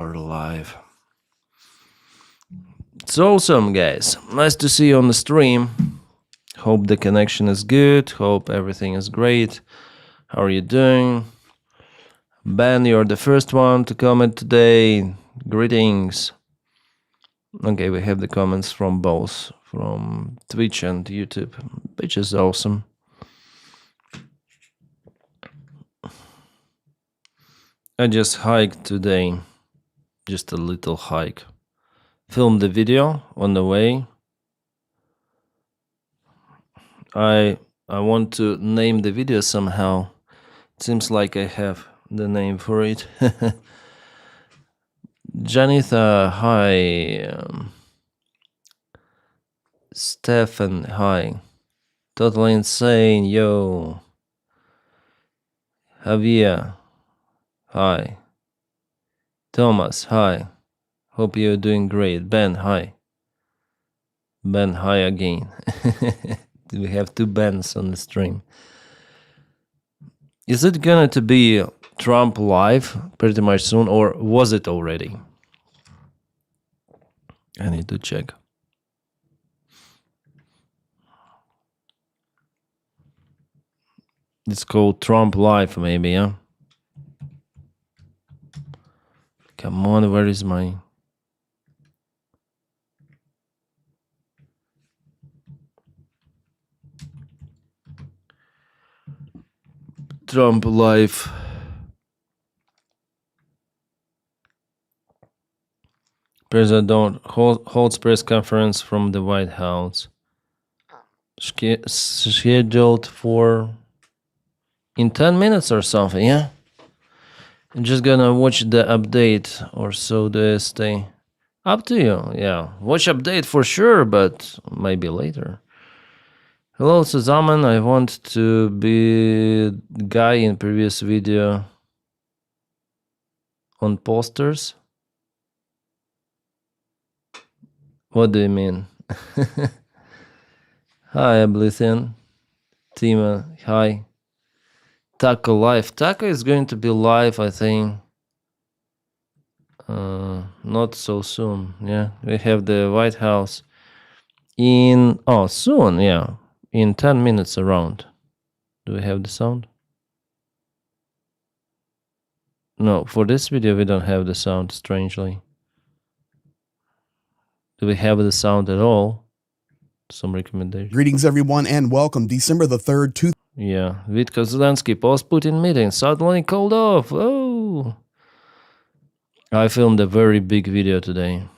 Are live. It's awesome, guys. Nice to see you on the stream. Hope the connection is good. Hope everything is great. How are you doing? Ben, you're the first one to comment today. Greetings. Okay, we have the comments from both, from Twitch and YouTube, which is awesome. I just hiked today. Just a little hike. Filmed the video on the way. I want to name the video somehow. It seems like I have the name for it. Janitha, hi. Stefan, hi. Totally insane, yo. Javier, hi. Thomas, hi. Hope you're doing great. Ben, hi. Ben, hi again. We have two Bens on the stream. Is it gonna to be Trump live pretty much soon, or was it already? I need to check. It's called Trump Live, maybe, yeah? Come on, where is my... Trump Live. President holds press conference from the White House. Scheduled for... in 10 minutes or something, yeah? I'm just gonna watch the update or so to stay. Up to you, yeah. Watch update for sure, but maybe later. Hello, Suzaman. I want to be the guy in previous video on posters. What do you mean? Hi, Oblivion. Tima, hi. Taco live. Taco is going to be live, I think. Not so soon, yeah. We have the White House in... oh, soon, yeah. In 10 minutes around. Do we have the sound? No, for this video we don't have the sound, strangely. Do we have the sound at all? Some recommendations. Greetings, everyone, and welcome. December the 3rd, Yeah, Vitka Zelensky post-Putin meeting suddenly called off. Oh! I filmed a very big video today.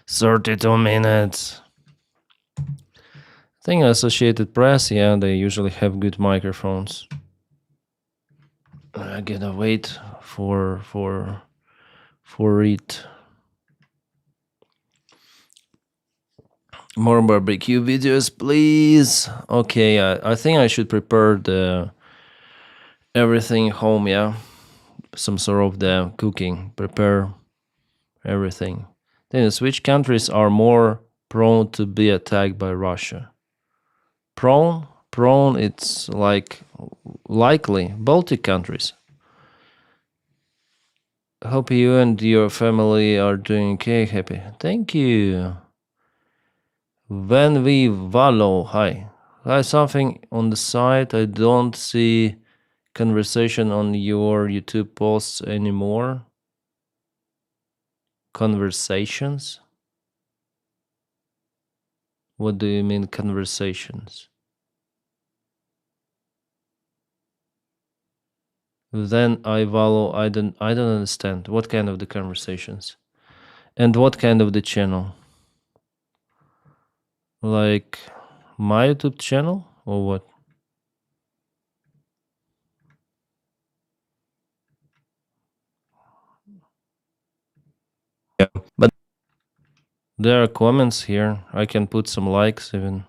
32 minutes. I think Associated Press, yeah, they usually have good microphones. I gotta wait for it. More barbecue videos, please. Okay, I think I should prepare the everything home, yeah. Some sort of the cooking, prepare everything. Then which countries are more prone to be attacked by Russia? Prone, it's like likely Baltic countries. Hope you and your family are doing okay, happy. Thank you. When we Valo, hi. Hi, something on the side. I don't see conversation on your YouTube posts anymore. Conversations? What do you mean conversations? Then I Valo, I don't understand. What kind of the conversations? And what kind of the channel? Like my YouTube channel or what? Yeah, but there are comments here. I can put some likes even.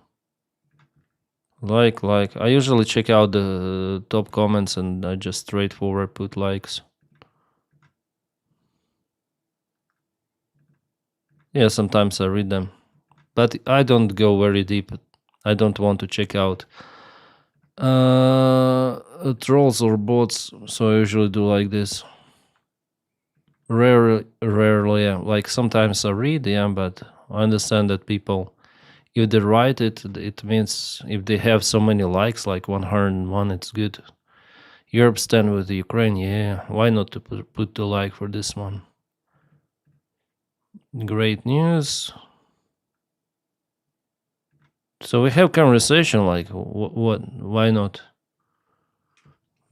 Like. I usually check out the top comments and I just straightforward put likes. Yeah, sometimes I read them. But I don't go very deep. I don't want to check out trolls or bots, so I usually do like this. Rarely, yeah. Like sometimes I read, yeah, but I understand that people, if they write it, it means if they have so many likes, like 101, it's good. Europe stand with Ukraine, yeah. Why not to put the like for this one? Great news. So we have conversation, like what? Why not?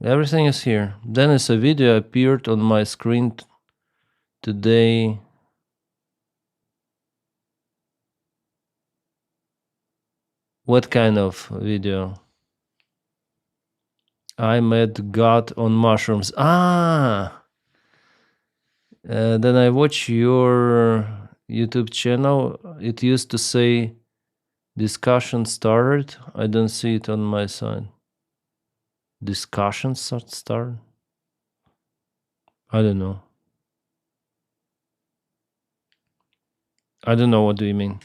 Everything is here. Denys Davydov appeared on my screen today. What kind of video? I met God on mushrooms. Then I watch your YouTube channel. It used to say discussion started. I don't see it on my side. Discussion start? I don't know. I don't know what do you mean.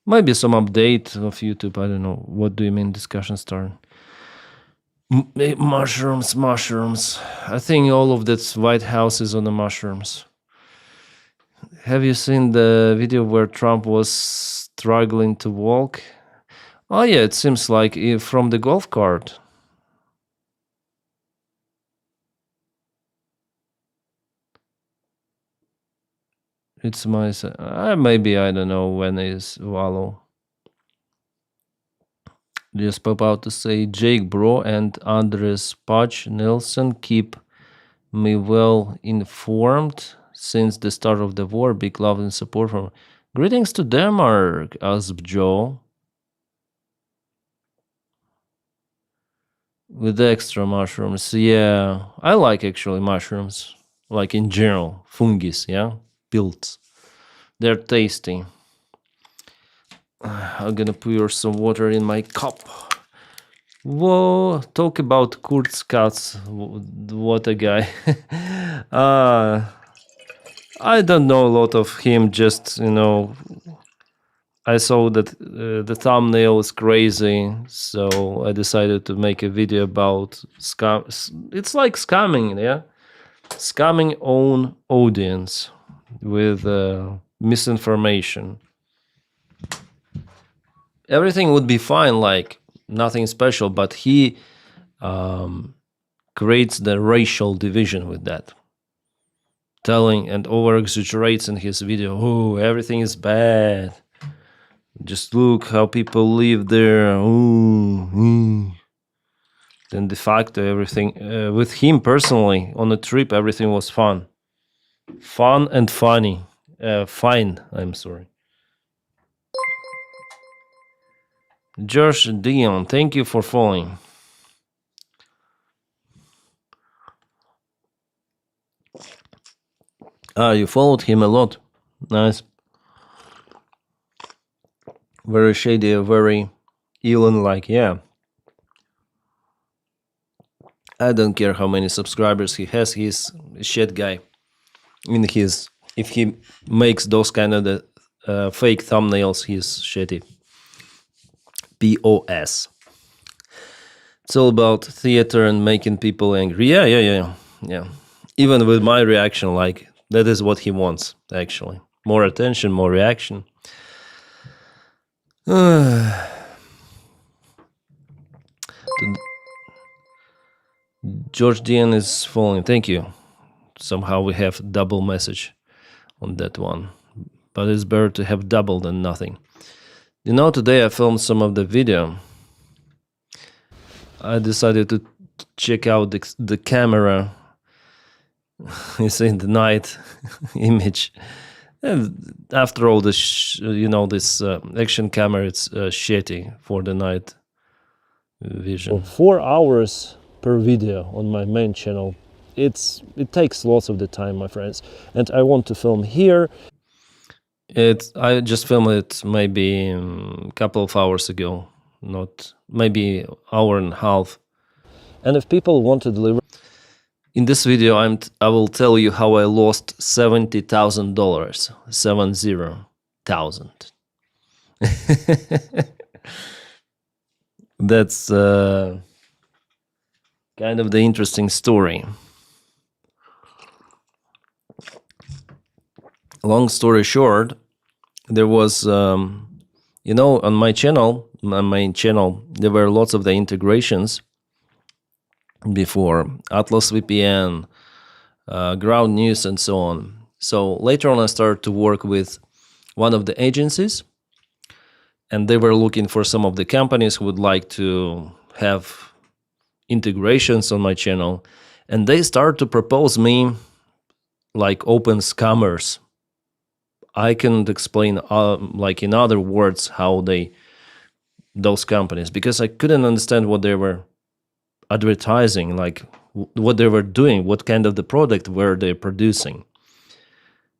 Maybe some update of YouTube. I don't know. What do you mean discussion start? Mushrooms. I think all of that White House is on the mushrooms. Have you seen the video where Trump was struggling to walk? Oh yeah, it seems like from the golf cart. It's my maybe I don't know when is Wallow. Just pop out to say Jake Bro and Andres Pach Nilsson keep me well informed since the start of the war. Big love and support from. Greetings to Denmark, asked Joe. With extra mushrooms, yeah. I like actually mushrooms, like in general, fungus, yeah, pills. They're tasty. I'm gonna pour some water in my cup. Whoa, talk about Kurzkatz. What a guy. I don't know a lot of him, just, I saw that the thumbnail is crazy, so I decided to make a video about scam. It's like scamming, yeah? Scamming own audience with misinformation. Everything would be fine, like nothing special, but he creates the racial division with that, telling and over exaggerates in his video, oh, everything is bad, just look how people live there. Then de facto everything with him personally on the trip, everything was fun and funny. Fine, I'm sorry. Josh Dion, thank you for following. You followed him a lot. Nice. Very shady, very Elon-like, yeah. I don't care how many subscribers he has, he's a shit guy. If he makes those kind of the fake thumbnails, he's shitty. POS. It's all about theater and making people angry. Yeah. Even with my reaction, like, that is what he wants, actually. More attention, more reaction. George Dian is following. Thank you. Somehow we have double message on that one. But it's better to have double than nothing. Today I filmed some of the video. I decided to check out the camera. You see the night image. And after all, this action camera, it's shitty for the night vision. 4 hours per video on my main channel. It takes lots of the time, my friends, and I want to film here. I just filmed it maybe a couple of hours ago, not maybe hour and a half. And if people want to deliver, in this video, I will tell you how I lost $70,000, 70,000. That's kind of the interesting story. long story short, there was, on my channel, my main channel, there were lots of the integrations before, Atlas VPN, Ground News, and so on. So later on, I started to work with one of the agencies, and they were looking for some of the companies who would like to have integrations on my channel, and they started to propose me like open scammers. I can't explain like in other words how those companies, because I couldn't understand what they were advertising, like what they were doing, what kind of the product were they producing,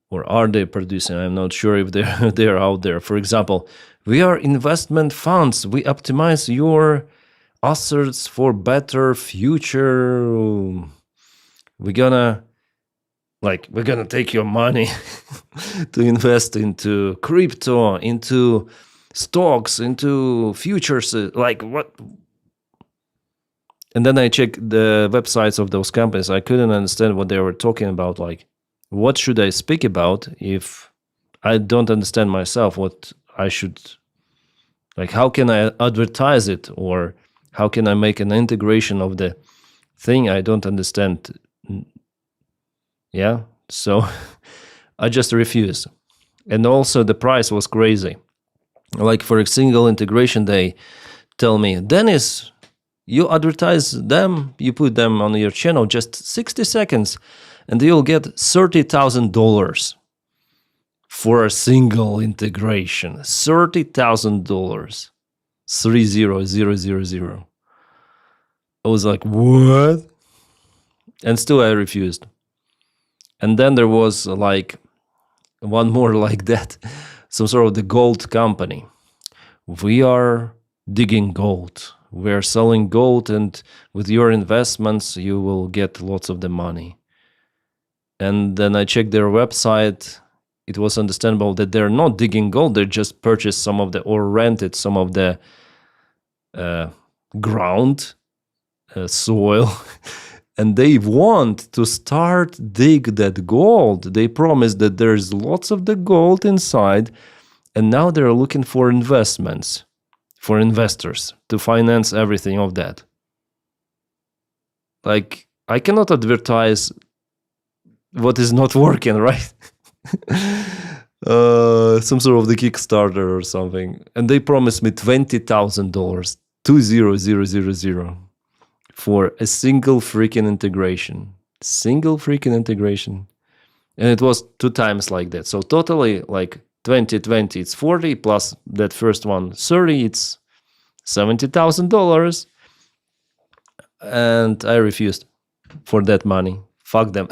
or are they producing. I'm not sure if they're out there. For example, we are investment funds, we optimize your assets for better future. We're gonna take your money to invest into crypto, into stocks, into futures, like what? And then I checked the websites of those companies. I couldn't understand what they were talking about. Like, what should I speak about if I don't understand myself what I should, like, how can I advertise it, or how can I make an integration of the thing I don't understand? Yeah, so I just refused. And also the price was crazy. Like for a single integration, they tell me, Denys, you advertise them, you put them on your channel, just 60 seconds, and you'll get $30,000 for a single integration. $30,000. 30,000. I was like, what? And still I refused. And then there was like one more like that, some sort of the gold company. We are digging gold. We are selling gold, and with your investments, you will get lots of the money. And then I checked their website. It was understandable that they're not digging gold. They just purchased some of the, or rented some of the ground, soil. And they want to start dig that gold. They promised that there's lots of the gold inside, and now they're looking for investments, for investors to finance everything of that. Like, I cannot advertise what is not working, right? Some sort of the Kickstarter or something. And they promised me $20,000, 20,000, for a single freaking integration. Single freaking integration. And it was 2 times like that. So totally like 20, it's 40, plus that first one, 30, it's $70,000. And I refused for that money. Fuck them.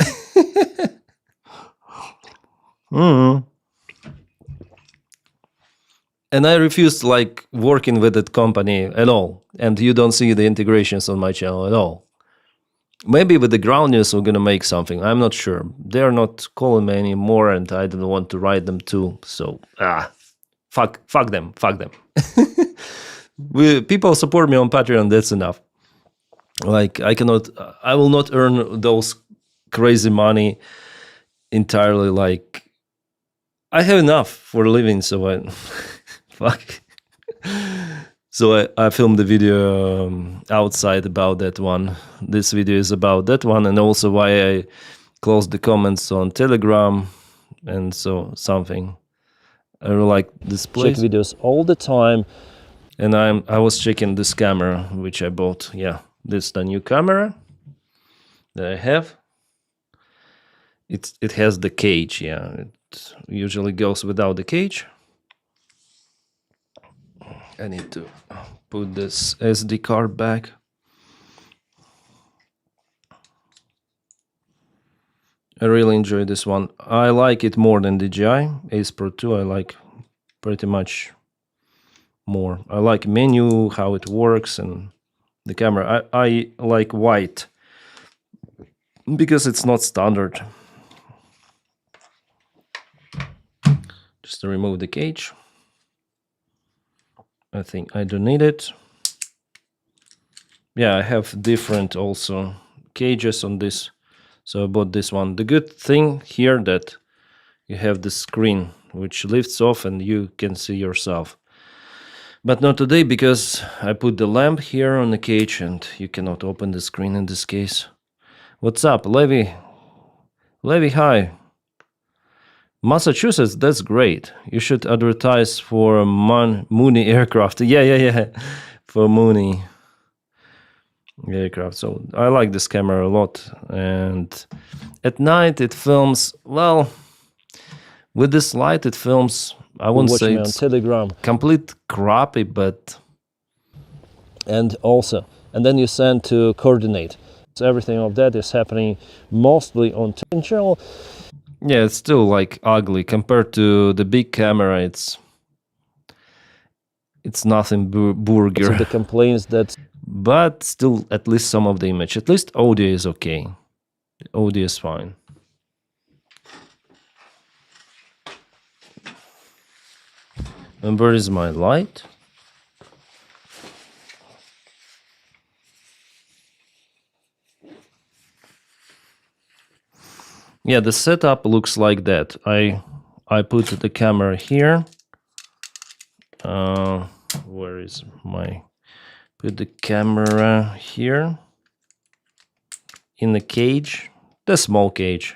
And I refused like working with that company at all. And you don't see the integrations on my channel at all. Maybe with the ground news we're gonna make something. I'm not sure. They're not calling me anymore, and I don't want to write them too. So fuck them. People support me on Patreon. That's enough. Like I will not earn those crazy money entirely. Like I have enough for a living, so I fuck. So I filmed the video outside about that one. This video is about that one, and also why I closed the comments on Telegram, and so something. I really like this place. Check videos all the time, and I was checking this camera which I bought. Yeah, this is the new camera that I have. It has the cage. Yeah, it usually goes without the cage. I need to put this SD card back. I really enjoy this one. I like it more than DJI Ace Pro 2. I like pretty much more. I like menu, how it works, and the camera. I like white because it's not standard. Just to remove the cage. I think I don't need it. Yeah, I have different also cages on this. So I bought this one. The good thing here that you have the screen which lifts off and you can see yourself. But not today, because I put the lamp here on the cage and you cannot open the screen in this case. What's up, Levi? Levi, hi. Massachusetts, that's great. You should advertise for Mooney aircraft. Yeah. For Mooney aircraft. So I like this camera a lot. And at night it films, well, with this light it films, I wouldn't say it's Telegram complete crappy, but... And then you send to coordinate. So everything of that is happening mostly on channel. Yeah, it's still like ugly compared to the big camera. It's nothing burger. So the complaints that, but still, at least some of the image. At least audio is okay. The audio is fine. And where is my light? Yeah, the setup looks like that. I put the camera here. Where is my... Put the camera here. In the cage. The small cage.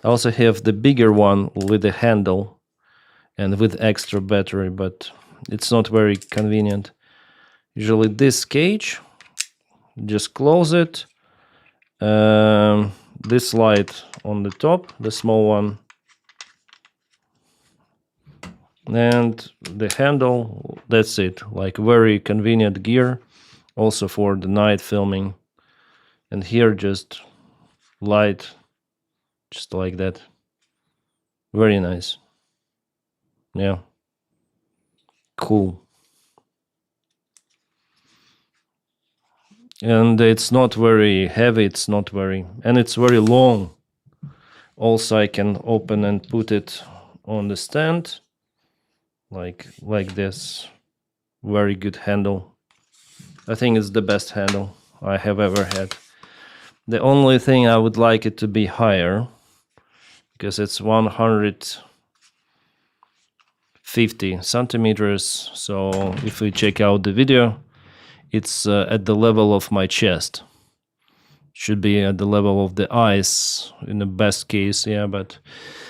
I also have the bigger one with the handle. And with extra battery, but it's not very convenient. Usually this cage. Just close it. This light on the top, the small one, and the handle, that's it. Like very convenient gear, also for the night filming. And here just light, just like that. Very nice. Yeah, cool. And it's not very heavy, it's not very, and it's very long. Also I can open and put it on the stand, like this. Very good handle. I think it's the best handle I have ever had. The only thing I would like it to be higher, because it's 150 centimeters. So if we check out the video, it's at the level of my chest. Should be at the level of the eyes in the best case, yeah, but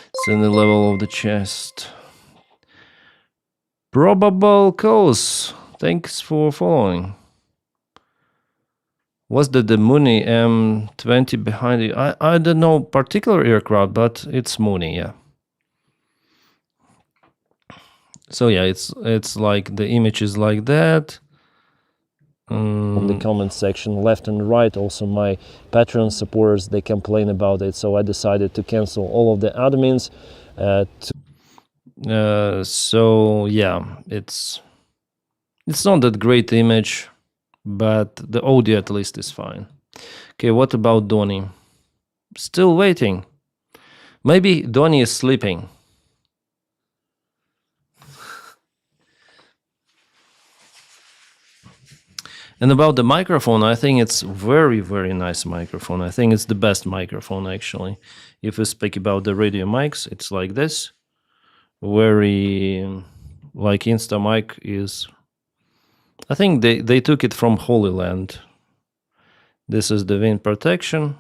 it's in the level of the chest. Probable cause. Thanks for following. Was that the Mooney M20 behind you? I don't know particular aircraft, but it's Mooney, yeah. So yeah, it's like the image is like that. On the comment section, left and right, also my Patreon supporters, they complain about it, so I decided to cancel all of the admins. So yeah, it's not that great image, but the audio at least is fine. Okay, what about Donny? Still waiting. Maybe Donny is sleeping. And about the microphone, I think it's very, very nice microphone. I think it's the best microphone, actually. If we speak about the radio mics, it's like this. Very, like Insta mic is... I think they took it from Holy Land. This is the wind protection.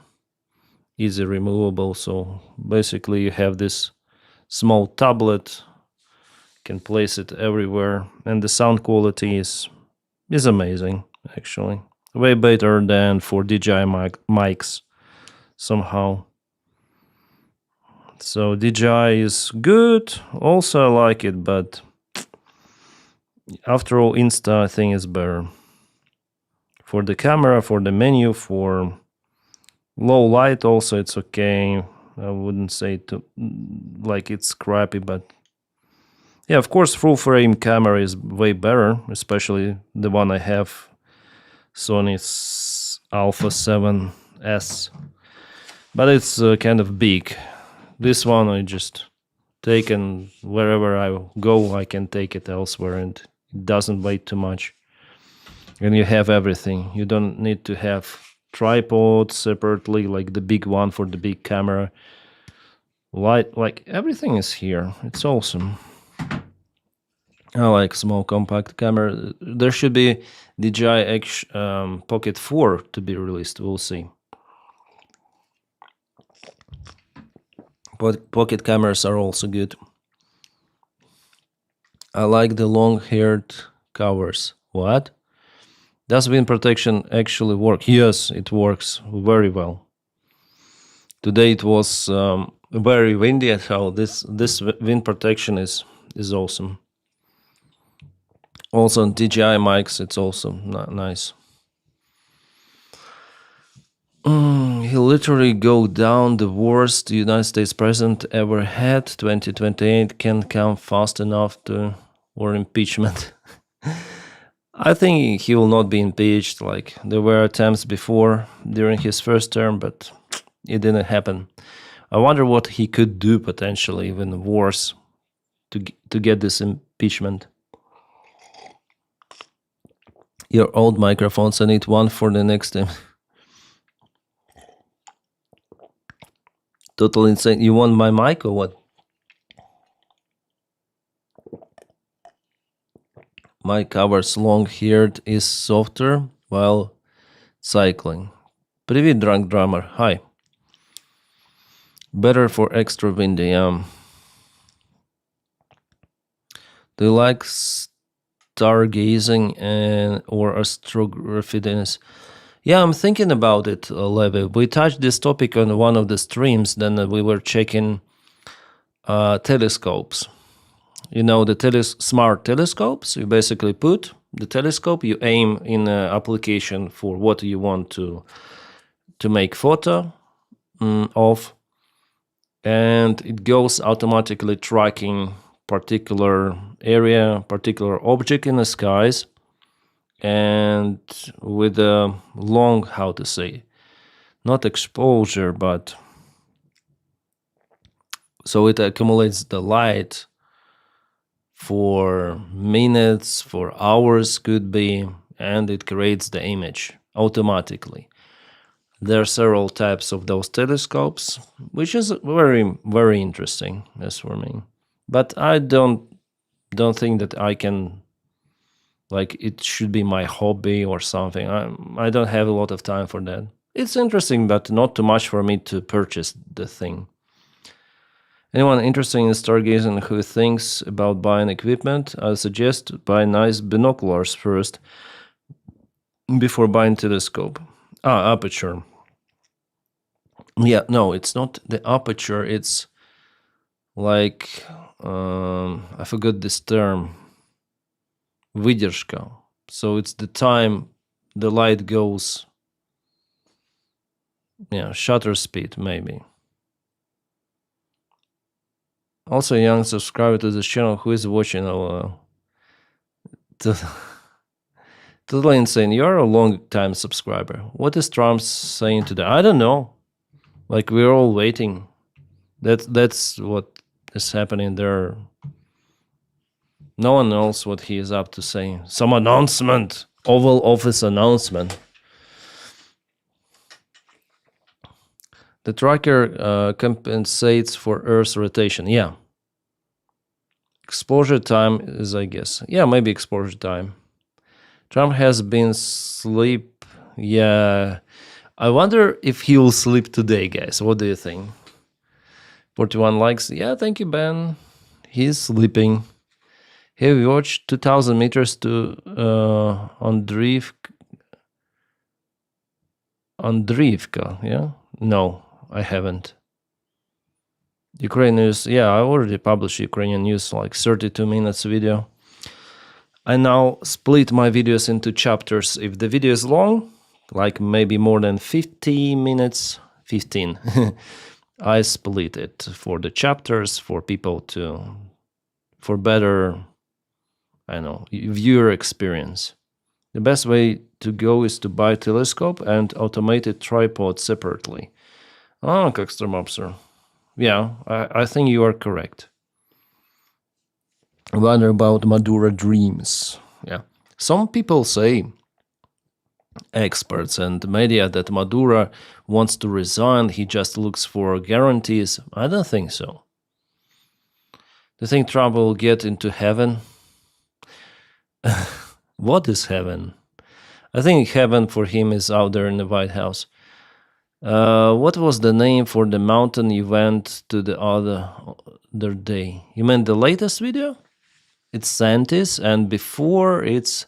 Easy removable. So basically you have this small tablet. You can place it everywhere. And the sound quality is amazing. Actually, way better than for DJI mics somehow. So DJI is good, also I like it, but after all, Insta I think is better. For the camera, for the menu, for low light also it's okay. I wouldn't say like it's crappy, but yeah, of course full frame camera is way better, especially the one I have. Sony's Alpha 7S, but it's kind of big. This one I just take, and wherever I go I can take it elsewhere, and it doesn't weigh too much. And you have everything. You don't need to have tripod separately like the big one for the big camera. Light, like everything is here. It's awesome. I like small compact camera. There should be DJI Pocket 4 to be released. We'll see. But pocket cameras are also good. I like the long-haired covers. What? Does wind protection actually work? Yes, it works very well. Today it was very windy, so this wind protection is awesome. Also on DJI mics, it's also nice. He literally go down. The worst the United States president ever had. 2028 can't come fast enough or impeachment. I think he will not be impeached. Like there were attempts before during his first term, but it didn't happen. I wonder what he could do potentially, even worse, to get this impeachment. Your old microphones. I need one for the next time. Totally insane. You want my mic or what? My covers long-haired is softer while cycling. Привет, drunk drummer. Hi. Better for extra windy. Do you like stargazing or astrography, Denys? Yeah, I'm thinking about it, Levi. We touched this topic on one of the streams. Then we were checking telescopes. You know, the smart telescopes. You basically put the telescope, you aim in an application for what you want to make photo of, and it goes automatically tracking particular area, particular object in the skies, and with a long, how to say, not exposure, but so it accumulates the light for minutes, for hours could be, and it creates the image automatically. There are several types of those telescopes, which is very, very interesting as for me. But I don't think that I can, like, it should be my hobby or something. I don't have a lot of time for that. It's interesting, but not too much for me to purchase the thing. Anyone interested in stargazing who thinks about buying equipment, I suggest buy nice binoculars first before buying telescope. Aperture. Yeah, no, it's not the aperture. It's like, I forgot this term. Выдержка. So it's the time the light goes. Yeah, shutter speed maybe. Also, a young subscriber to this channel who is watching. Totally insane. You're a long time subscriber. What is Trump saying today? I don't know. Like, we're all waiting. That's what is happening there. No one knows what he is up to say. Some announcement. Oval Office announcement. The tracker compensates for Earth's rotation. Yeah. Exposure time is, I guess. Yeah, maybe exposure time. Trump has been sleep. Yeah. I wonder if he will sleep today, guys. What do you think? 41 likes. Yeah, thank you, Ben. He's sleeping. Have you watched 2,000 meters to Andriivka? Yeah? No, I haven't. Ukraine news. Yeah, I already published Ukrainian news, like 32 minutes video. I now split my videos into chapters. If the video is long, like maybe more than 50 minutes, 15, I split it for the chapters for people for better, I know, viewer experience. The best way to go is to buy a telescope and automated tripod separately. Как Stromopser. Yeah, I think you are correct. Wonder about Madura dreams. Yeah. Some people say experts and media that Maduro wants to resign. He just looks for guarantees. I don't think so. Do you think Trump will get into heaven? What is heaven? I think heaven for him is out there in the White House. What was the name for the mountain you went to the other day? You meant the latest video? It's Santis, and before it's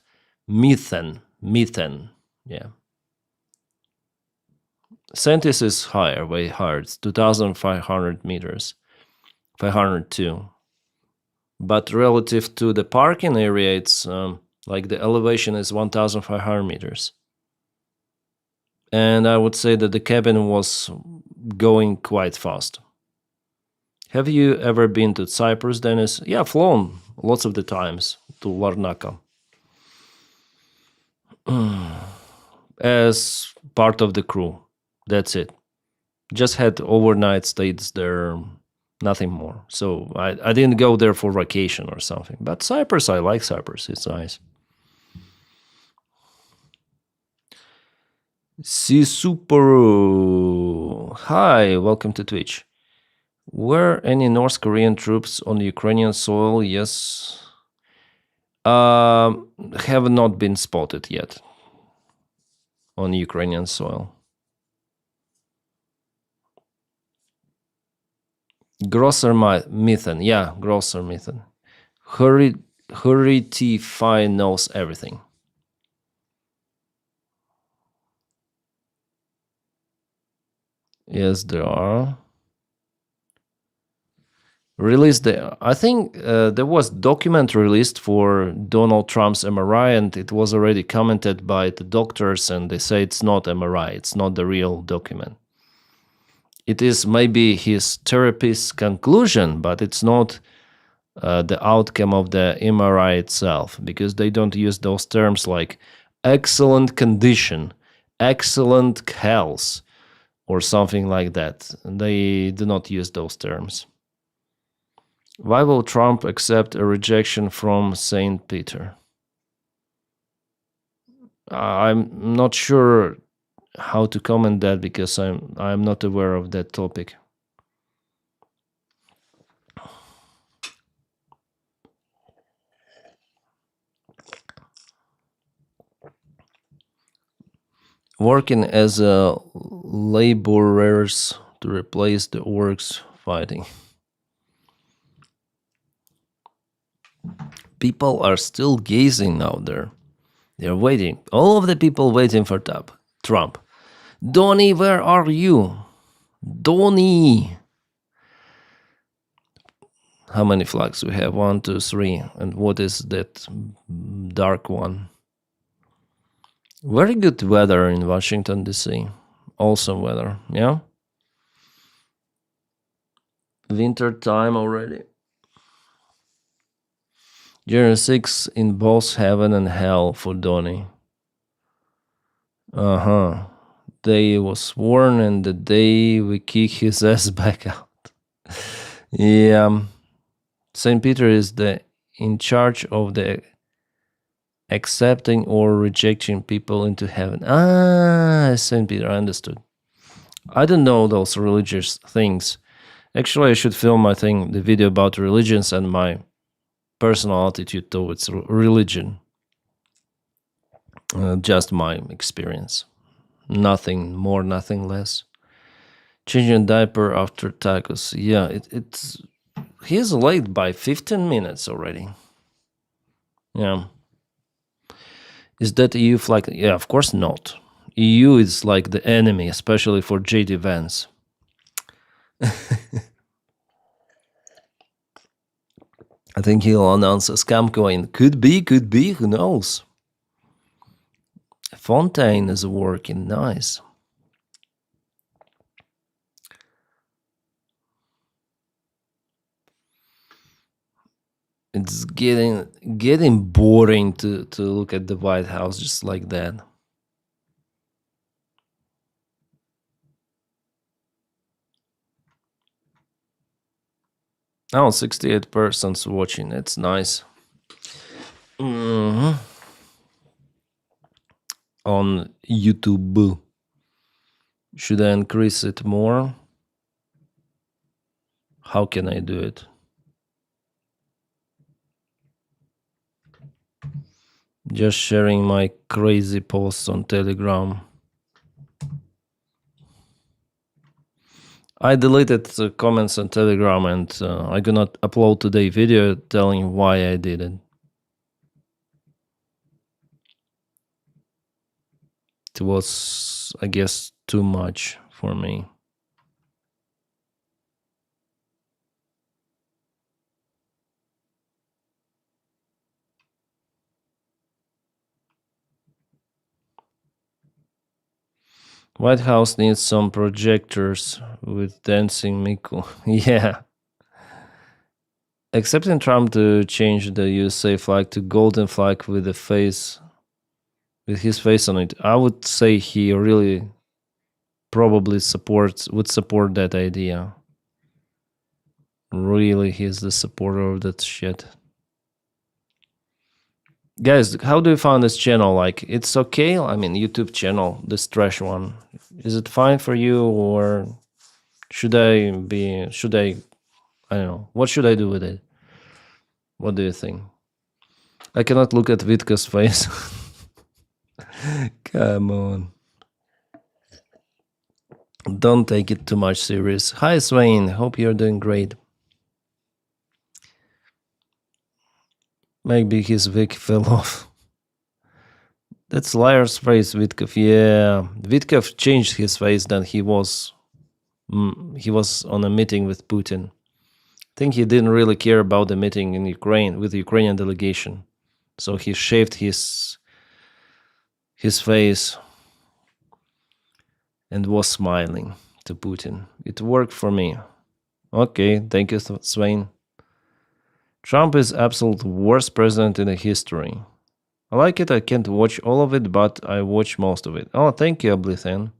Methane. Methane, yeah. Santis is higher, way higher. It's 2,500 meters, 502. But relative to the parking area, it's like the elevation is 1,500 meters. And I would say that the cabin was going quite fast. Have you ever been to Cyprus, Denys? Yeah, flown lots of the times to Larnaca. As part of the crew. That's it. Just had overnight stays there, nothing more. So I didn't go there for vacation or something. But Cyprus, I like Cyprus. It's nice. Sisuparu. Hi, welcome to Twitch. Were any North Korean troops on Ukrainian soil? Yes. Have not been spotted yet on Ukrainian soil. Grosser methane. Yeah, grosser methane. Huritify knows everything. Yes, there are. Released there. I think there was document released for Donald Trump's MRI, and it was already commented by the doctors, and they say it's not MRI, it's not the real document. It is maybe his therapist's conclusion, but it's not the outcome of the MRI itself, because they don't use those terms like excellent condition, excellent health, or something like that. They do not use those terms. Why will Trump accept a rejection from St. Peter? I'm not sure how to comment that because I'm not aware of that topic. Working as a laborers to replace the orcs fighting. People are still gazing out there. They're waiting. All of the people waiting for Trump. Donny, where are you? Donny. How many flags we have? 1, 2, 3. And what is that dark one? Very good weather in Washington, D.C. Awesome weather, yeah? Winter time already. Year 6 in both heaven and hell for Donny. Day was worn and the day we kick his ass back out. Yeah. St. Peter is in charge of the accepting or rejecting people into heaven. St. Peter, I understood. I don't know those religious things. Actually, I should film, I think, the video about religions and my personal attitude towards religion. Just my experience. Nothing more, nothing less. Changing diaper after tacos. Yeah, he's late by 15 minutes already. Yeah. Is that EU flag? Yeah, of course not. EU is like the enemy, especially for JD Vance. I think he'll announce a scam coin. Could be, who knows? Fontaine is working nice. It's getting boring to look at the White House just like that. Oh, 68 persons watching. It's nice. on YouTube. Should I increase it more? How can I do it? Just sharing my crazy posts on Telegram. I deleted the comments on Telegram and I cannot upload today video telling why I did it. It was, I guess, too much for me. White House needs some projectors with dancing Miku. Yeah. Accepting Trump to change the USA flag to golden flag with his face on it. I would say he really probably would support that idea. Really, he's the supporter of that shit. Guys, how do you find this channel? Like, it's okay? I mean, YouTube channel, this trash one. Is it fine for you, or should I, I don't know. What should I do with it? What do you think? I cannot look at Vitka's face. Come on. Don't take it too much serious. Hi, Swain. Hope you're doing great. Maybe his wig fell off. That's liar's face, Vitkov. Yeah, Vitkov changed his face. Then he was on a meeting with Putin. I think he didn't really care about the meeting in Ukraine with the Ukrainian delegation, so he shaved his face and was smiling to Putin. It worked for me. Okay, thank you, Swain. Trump is absolute worst president in the history. I like it. I can't watch all of it, but I watch most of it. Oh, thank you, Oblithan.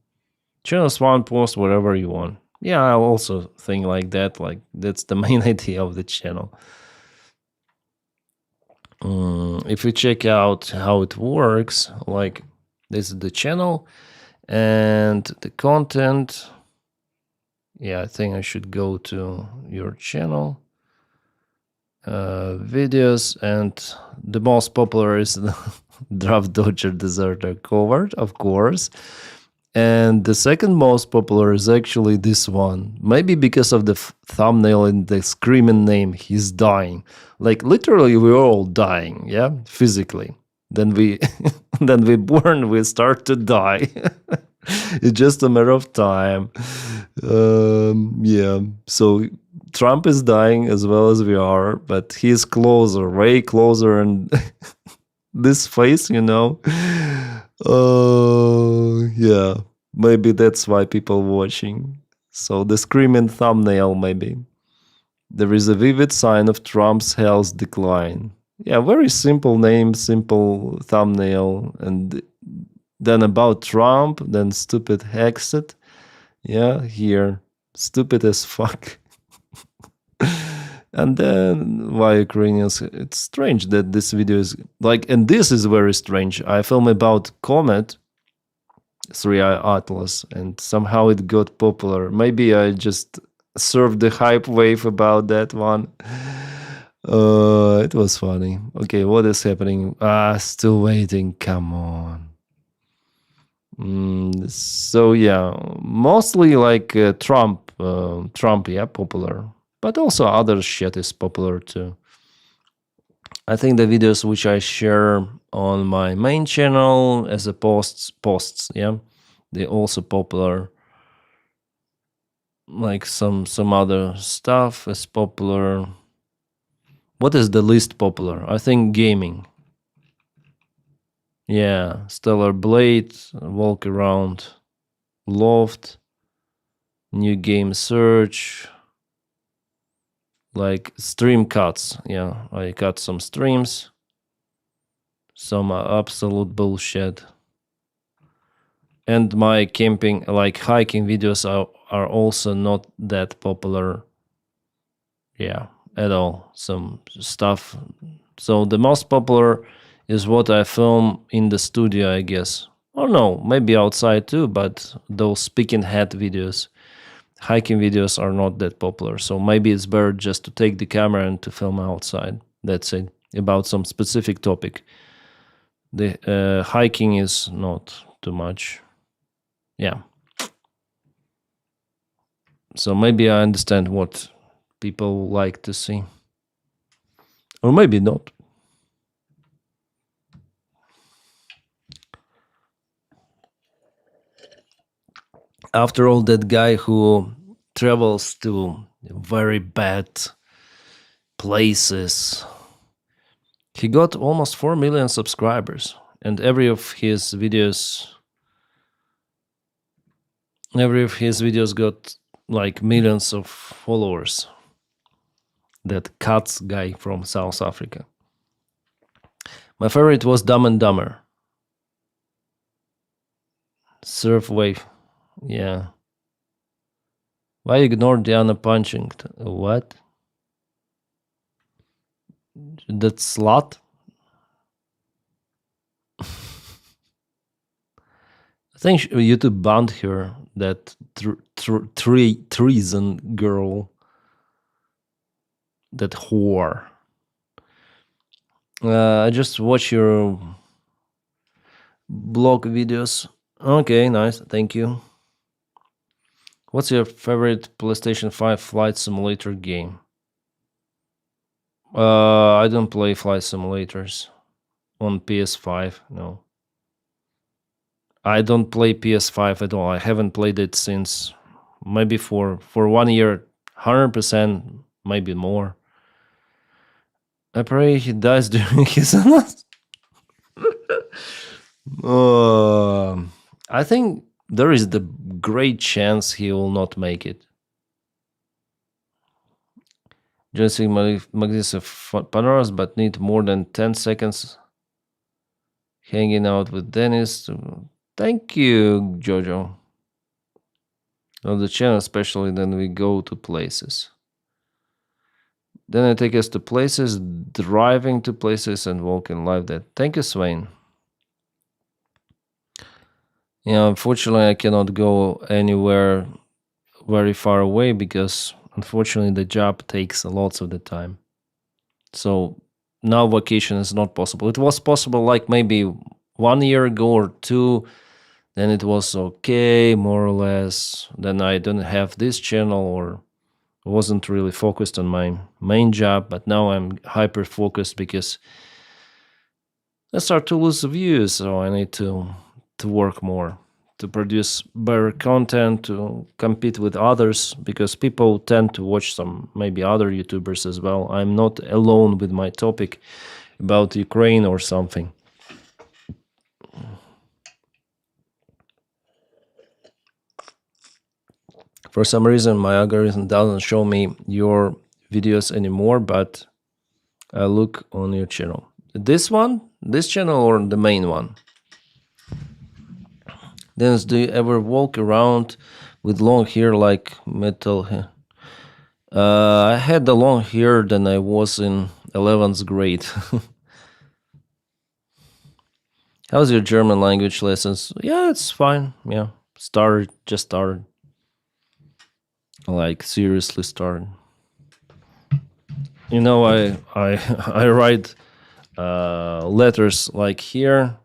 Channel Swan, post whatever you want. Yeah, I also think like that. Like, that's the main idea of the channel. If you check out how it works, like, this is the channel and the content. Yeah, I think I should go to your channel. Videos, and the most popular is the Draft Dodger Deserter cover, of course. And the second most popular is actually this one. Maybe because of the thumbnail and the screaming name, he's dying. Like, literally, we're all dying, yeah, physically. Then we born, we start to die. It's just a matter of time. Yeah, so Trump is dying as well as we are, but he's closer, way closer, and this face, yeah, maybe that's why people watching. So the screaming thumbnail, maybe. There is a vivid sign of Trump's health decline. Yeah, very simple name, simple thumbnail, and then about Trump, then stupid Hexet. Yeah, here, stupid as fuck. And then why Ukrainians? It's strange that this video is like, and this is very strange. I film about Comet, 3i Atlas, and somehow it got popular. Maybe I just surfed the hype wave about that one. It was funny. Okay, what is happening? Still waiting. Come on. So yeah, mostly like Trump, yeah, popular. But also other shit is popular too. I think the videos which I share on my main channel as a posts, yeah, they're also popular. Like some other stuff is popular. What is the least popular? I think gaming. Yeah, Stellar Blade, Walk Around, Loft, New Game Search, like stream cuts. Yeah, I cut some streams, some absolute bullshit. And my camping, like hiking videos are also not that popular. Yeah, at all. Some stuff. So the most popular is what I film in the studio, I guess. Or no, maybe outside too, but those speaking head videos, hiking videos are not that popular. So maybe it's better just to take the camera and to film outside. That's it. About some specific topic. The hiking is not too much. Yeah. So maybe I understand what people like to see. Or maybe not. After all, that guy who travels to very bad places, he got almost 4 million subscribers, and every of his videos got like millions of followers. That Katz guy from South Africa. My favorite was Dumb and Dumber. Surf Wave. Yeah. Why ignore Diana punching? What? That slut? I think YouTube banned her, that treason girl. That whore. I just watch your blog videos. Okay, nice. Thank you. What's your favorite PlayStation 5 flight simulator game? I don't play flight simulators on PS5. No. I don't play PS5 at all. I haven't played it since maybe for 1 year, 100%, maybe more. I pray he dies during his illness. I think there is the great chance he will not make it. Jesse Magdis Panoras, but need more than 10 seconds hanging out with Denys. Thank you, Jojo. On the channel, especially then we go to places. Then I take us to places, driving to places, and walking live that. Thank you, Swain. Yeah, unfortunately, I cannot go anywhere very far away because, unfortunately, the job takes lots of the time. So now vacation is not possible. It was possible like maybe 1 year ago or two. Then it was okay, more or less. Then I didn't have this channel or wasn't really focused on my main job. But now I'm hyper focused because I start to lose views. So I need to work more, to produce better content, to compete with others, because people tend to watch some maybe other YouTubers as well. I'm not alone with my topic about Ukraine or something. For some reason, my algorithm doesn't show me your videos anymore, but I look on your channel. This one, this channel, or the main one? Dennis, do you ever walk around with long hair like metal hair? I had the long hair when I was in 11th grade. How's your German language lessons? Yeah, it's fine. Yeah, just started. Like seriously started. You know, I I write letters like here.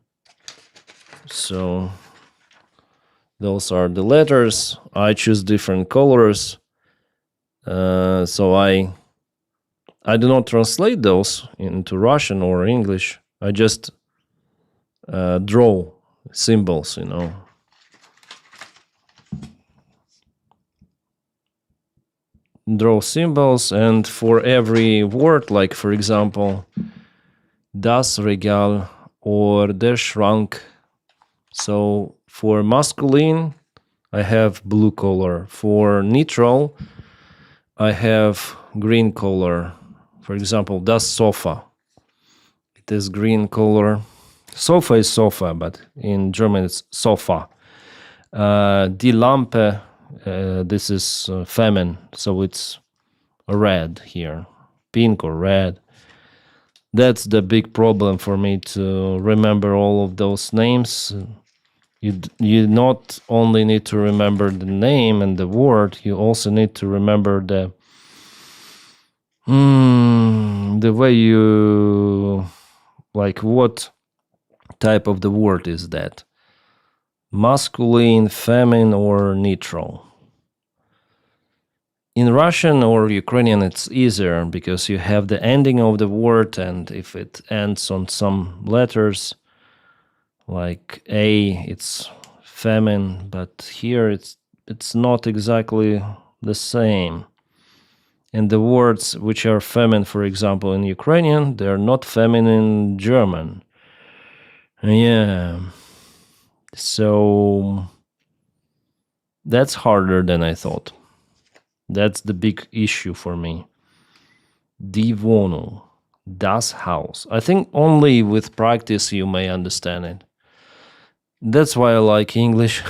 So those are the letters. I choose different colors. So I do not translate those into Russian or English. I just draw symbols, you know. Draw symbols, and for every word, like for example, das Regal or der Schrank. So for masculine, I have blue color. For neutral, I have green color. For example, das Sofa. It is green color. Sofa is sofa, but in German it's Sofa. Die Lampe, this is feminine, so it's red here, pink or red. That's the big problem for me to remember all of those names. You not only need to remember the name and the word, you also need to remember the way you, like, what type of the word is that? Masculine, feminine, or neutral? In Russian or Ukrainian, it's easier because you have the ending of the word, and if it ends on some letters, like A, it's feminine, but here it's not exactly the same. And the words which are feminine, for example, in Ukrainian, they're not feminine in German. Yeah. So that's harder than I thought. That's the big issue for me. Die Wohnung, das Haus. I think only with practice you may understand it. That's why I like English,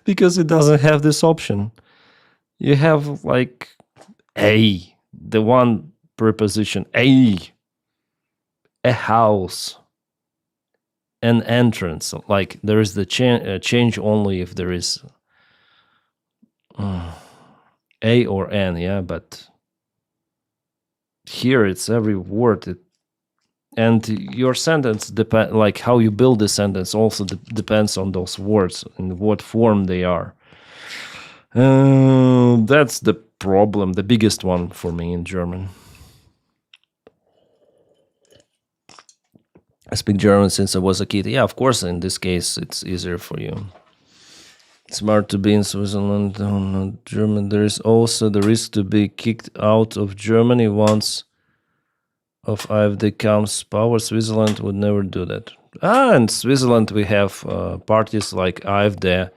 because it doesn't have this option. You have like a, the one preposition, a house, an entrance. Like there is the change only if there is a or an, yeah, but here it's every word. And your sentence depend, like how you build the sentence also depends on those words and what form they are. That's the problem, the biggest one for me in German. I speak German since I was a kid. Yeah, of course, in this case, it's easier for you. It's smart to be in Switzerland, not German. There is also the risk to be kicked out of Germany once of AfD comes power. Switzerland would never do that. In Switzerland we have parties like AfD.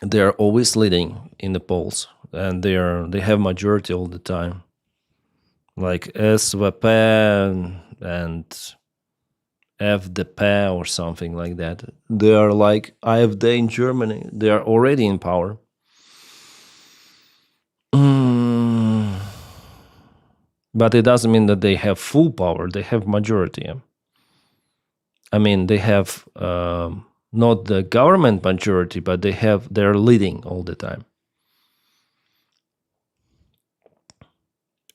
They are always leading in the polls, and they have majority all the time. Like SVP and FDP or something like that. They are like AfD in Germany. They are already in power. But it doesn't mean that they have full power. They have majority. I mean, they have not the government majority, but they're leading all the time.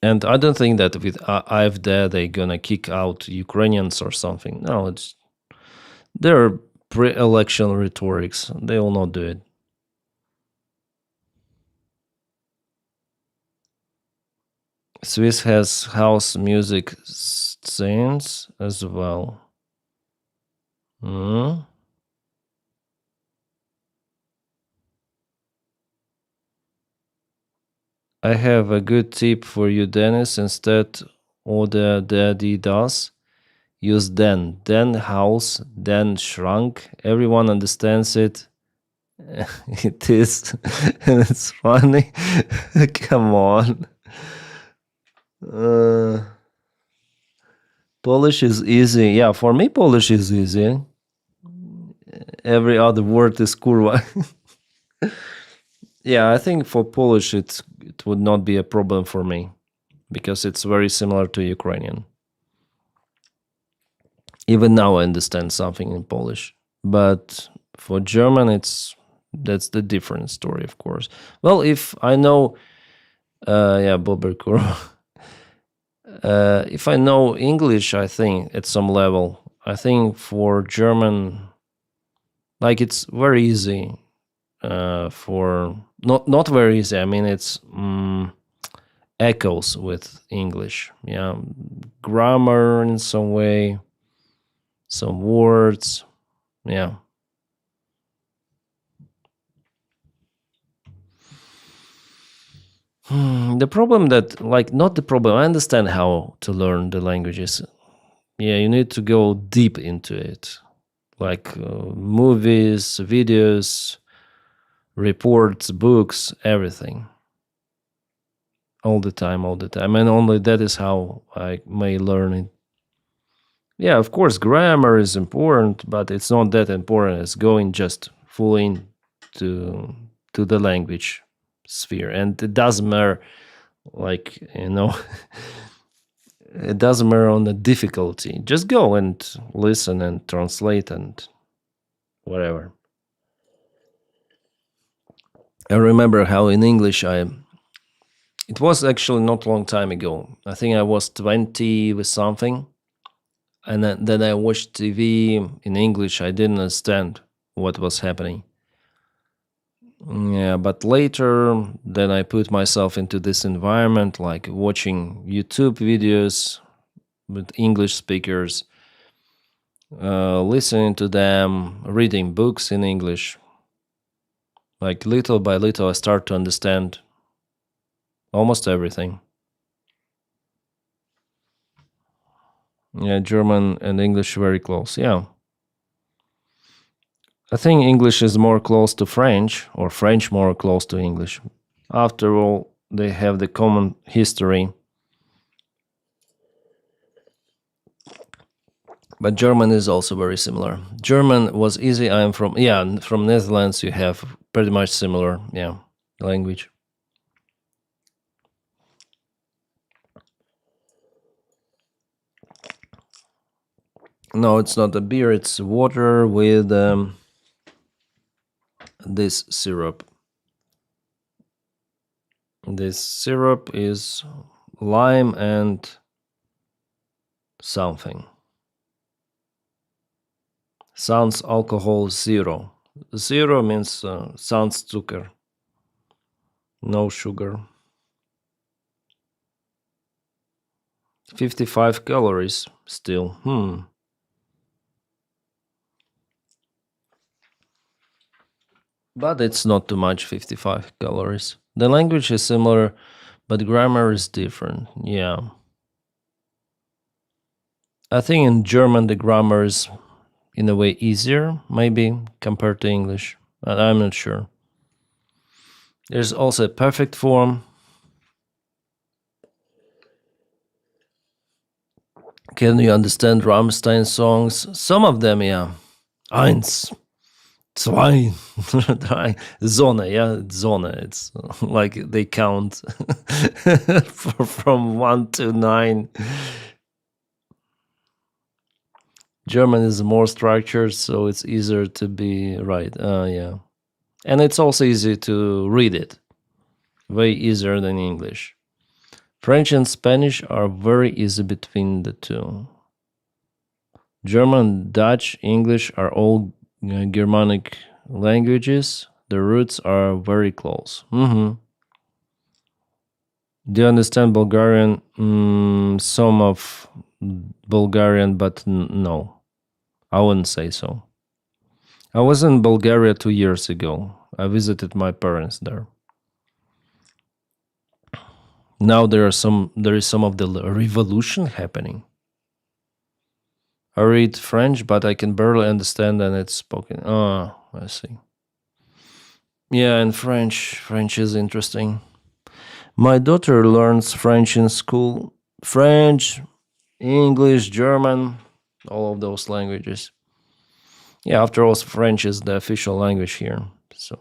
And I don't think that with AfD they're gonna kick out Ukrainians or something. No, they're pre-election rhetorics. They will not do it. Swiss has house music scenes as well. I have a good tip for you, Denys. Instead order Davydov, use den house, den shrunk. Everyone understands it. It is, and it's funny. Come on. Polish is easy. Yeah, for me, Polish is easy. Every other word is kurwa. Yeah, I think for Polish it would not be a problem for me because it's very similar to Ukrainian. Even now I understand something in Polish, but for German that's the different story, of course. Well, if I know, Boberkur. If I know English, I think at some level, I think for German, like it's very easy. For not very easy. I mean, it's echoes with English. Yeah, grammar in some way, some words. Yeah. The problem that, like, not the problem. I understand how to learn the languages. Yeah, you need to go deep into it, like movies, videos, reports, books, everything. All the time. And only that is how I may learn it. Yeah, of course, grammar is important, but it's not that important as going just full in to the language sphere. And it doesn't matter, like, it doesn't matter on the difficulty. Just go and listen and translate, and whatever. I remember how in English it was actually not a long time ago. I think I was 20 with something, and then I watched TV in English. I didn't understand what was happening. Yeah, but later, then I put myself into this environment, like watching YouTube videos with English speakers, listening to them, reading books in English. Like little by little, I start to understand almost everything. Yeah, German and English very close. Yeah. I think English is more close to French, or French more close to English. After all, they have the common history. But German is also very similar. German was easy. I am from Netherlands. You have pretty much similar, language. No, it's not a beer. It's water with this syrup. This syrup is lime and something. Sounds alcohol zero. Zero means sounds zucker. No sugar. 55 calories still. But it's not too much, 55 calories. The language is similar, but grammar is different. Yeah. I think in German the grammar is in a way easier, maybe, compared to English. I'm not sure. There's also a perfect form. Can you understand Rammstein songs? Some of them, yeah. Eins, zwei, drei. Zone, yeah, Zone. It's like they count from 1 to 9. German is more structured, so it's easier to be right. Yeah. And it's also easy to read it. Way easier than English. French and Spanish are very easy between the two. German, Dutch, English are all Germanic languages. The roots are very close. Do you understand Bulgarian? Some of Bulgarian, but no. I wouldn't say so. I was in Bulgaria 2 years ago. I visited my parents there. Now there is some of the revolution happening. I read French, but I can barely understand and it's spoken. Oh, I see. Yeah, and French is interesting. My daughter learns French in school. French, English, German, all of those languages. Yeah, after all, French is the official language here. So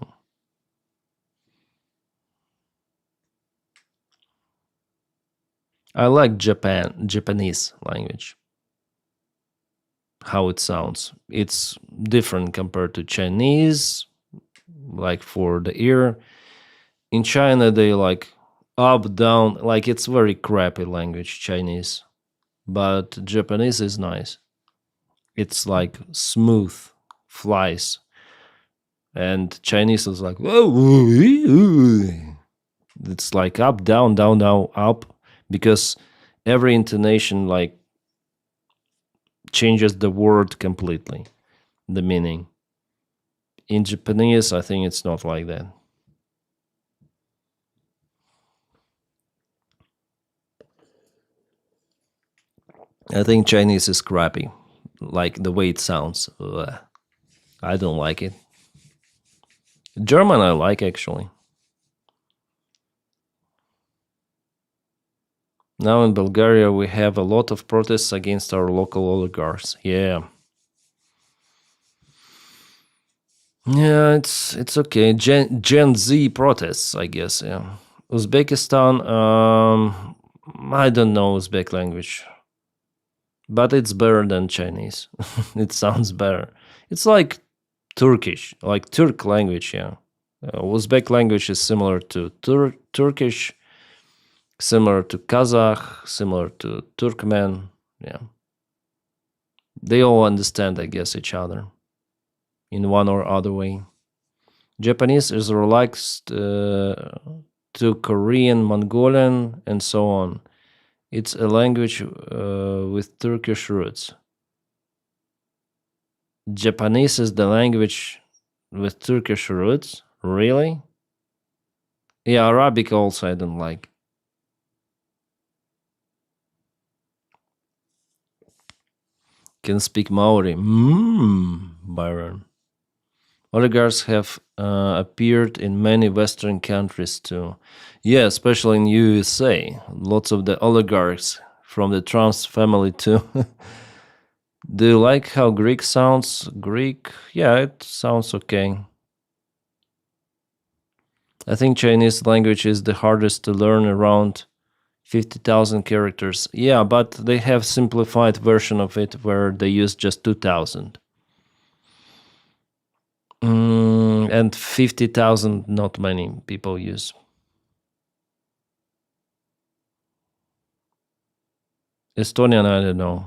I like Japanese language. How it sounds. It's different compared to Chinese, like for the ear. In China, they like up, down, like it's very crappy language, Chinese. But Japanese is nice. It's like smooth, flies. And Chinese is like, it's like up, down, down, down, up, because every intonation like changes the word completely, the meaning. In Japanese, I think it's not like that. I think Chinese is crappy, like the way it sounds. Ugh. I don't like it. German, I like actually. Now in Bulgaria, we have a lot of protests against our local oligarchs. Yeah. Yeah, it's okay. Gen Z protests, I guess. Yeah. Uzbekistan, I don't know Uzbek language, but it's better than Chinese. It sounds better. It's like Turkish, like Turk language, yeah. Uzbek language is similar to Turkish, similar to Kazakh, similar to Turkmen. Yeah, they all understand, I guess, each other in one or other way. Japanese is relaxed to Korean, Mongolian, and so on. It's a language with Turkish roots. Japanese is the language with Turkish roots? Really? Yeah, Arabic also I don't like. Can speak Maori. Byron. Oligarchs have appeared in many Western countries too. Yeah, especially in USA. Lots of the oligarchs from the Trump's family too. Do you like how Greek sounds? Greek? Yeah, it sounds okay. I think Chinese language is the hardest to learn, around 50,000 characters. Yeah, but they have simplified version of it where they use just 2,000. And 50,000 not many people use. Estonian, I don't know.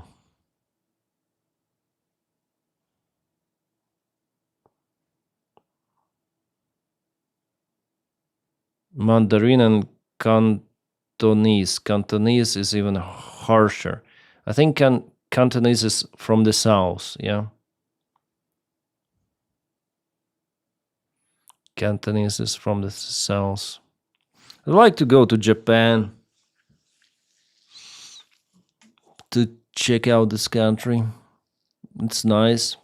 Mandarin and Cantonese. Cantonese is even harsher. I think Cantonese is from the south, yeah. Cantonese is from the south. I'd like to go to Japan to check out this country. It's nice.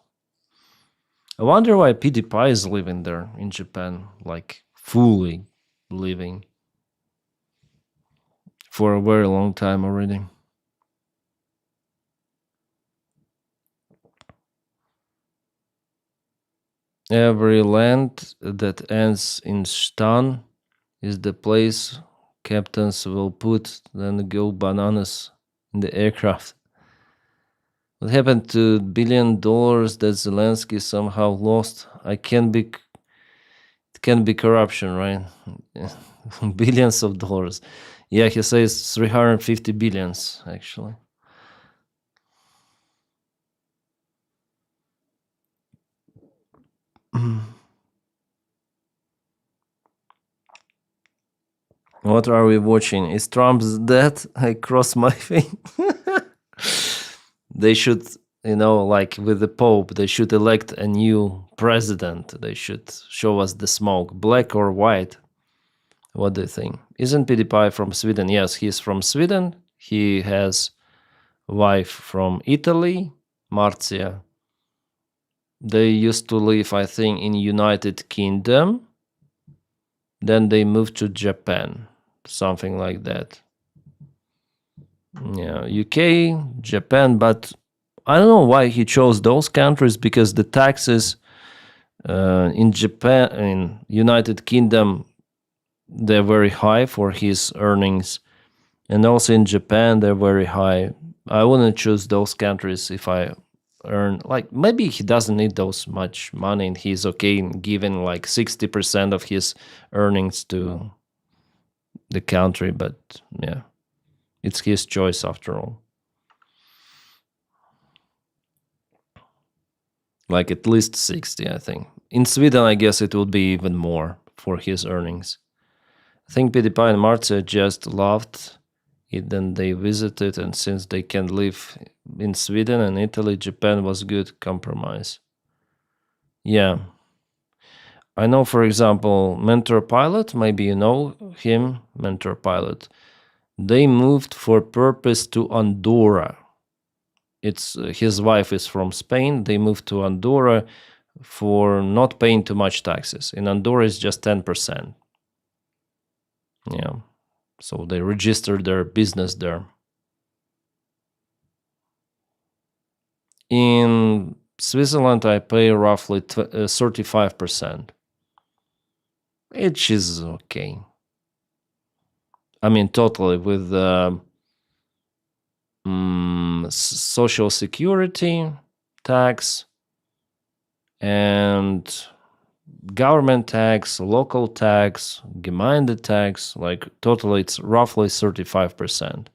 I wonder why PewDiePie is living there in Japan, like fully living for a very long time already. Every land that ends in stan is the place captains will put, then go bananas in the aircraft. What happened to $1 billion that Zelensky somehow lost? It can be corruption, right? Billions of dollars. Yeah, he says 350 billions actually. What are we watching? Is Trump's dead? I cross my finger. They should, like with the Pope, they should elect a new president. They should show us the smoke, black or white. What do you think? Isn't PewDiePie from Sweden? Yes, he's from Sweden. He has a wife from Italy, Marzia. They used to live, I think, in United Kingdom. Then they moved to Japan, something like that. Yeah, UK, Japan, but I don't know why he chose those countries, because the taxes in Japan, in United Kingdom, they're very high for his earnings, and also in Japan they're very high. I wouldn't choose those countries if I earn, like, maybe he doesn't need those much money and he's okay in giving like 60% of his earnings to the country, but yeah, it's his choice after all. Like at least 60, I think. In Sweden, I guess it would be even more for his earnings. I think PewDiePie and Marcia just loved it, then they visited, and since they can live in Sweden and Italy, Japan was good compromise. Yeah. I know, for example, Mentor Pilot, maybe you know him, Mentor Pilot. They moved for purpose to Andorra. It's his wife is from Spain. They moved to Andorra for not paying too much taxes. In Andorra, it's just 10%. Yeah. So they registered their business there. In Switzerland, I pay roughly 35%, which is okay. I mean, totally with social security, tax, and government tax, local tax, Gemeinde tax, like totally it's roughly 35%.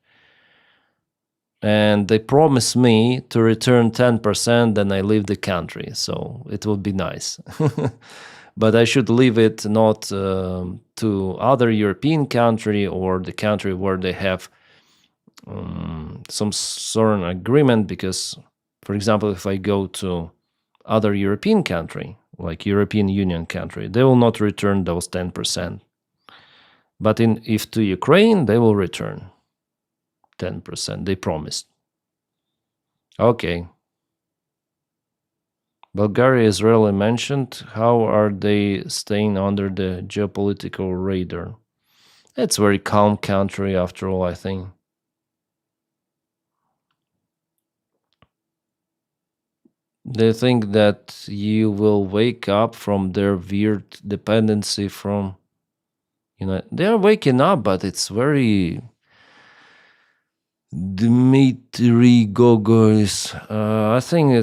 And they promised me to return 10%, then I leave the country. So it would be nice. But I should leave it not to other European country or the country where they have some sort of agreement, because, for example, if I go to other European country, like European Union country, they will not return those 10%. But if to Ukraine, they will return 10%. They promised. Okay. Bulgaria is rarely mentioned. How are they staying under the geopolitical radar? It's a very calm country after all, I think. They think that you will wake up from their weird dependency from, they're waking up, but it's very Dmitry Gogol's. I think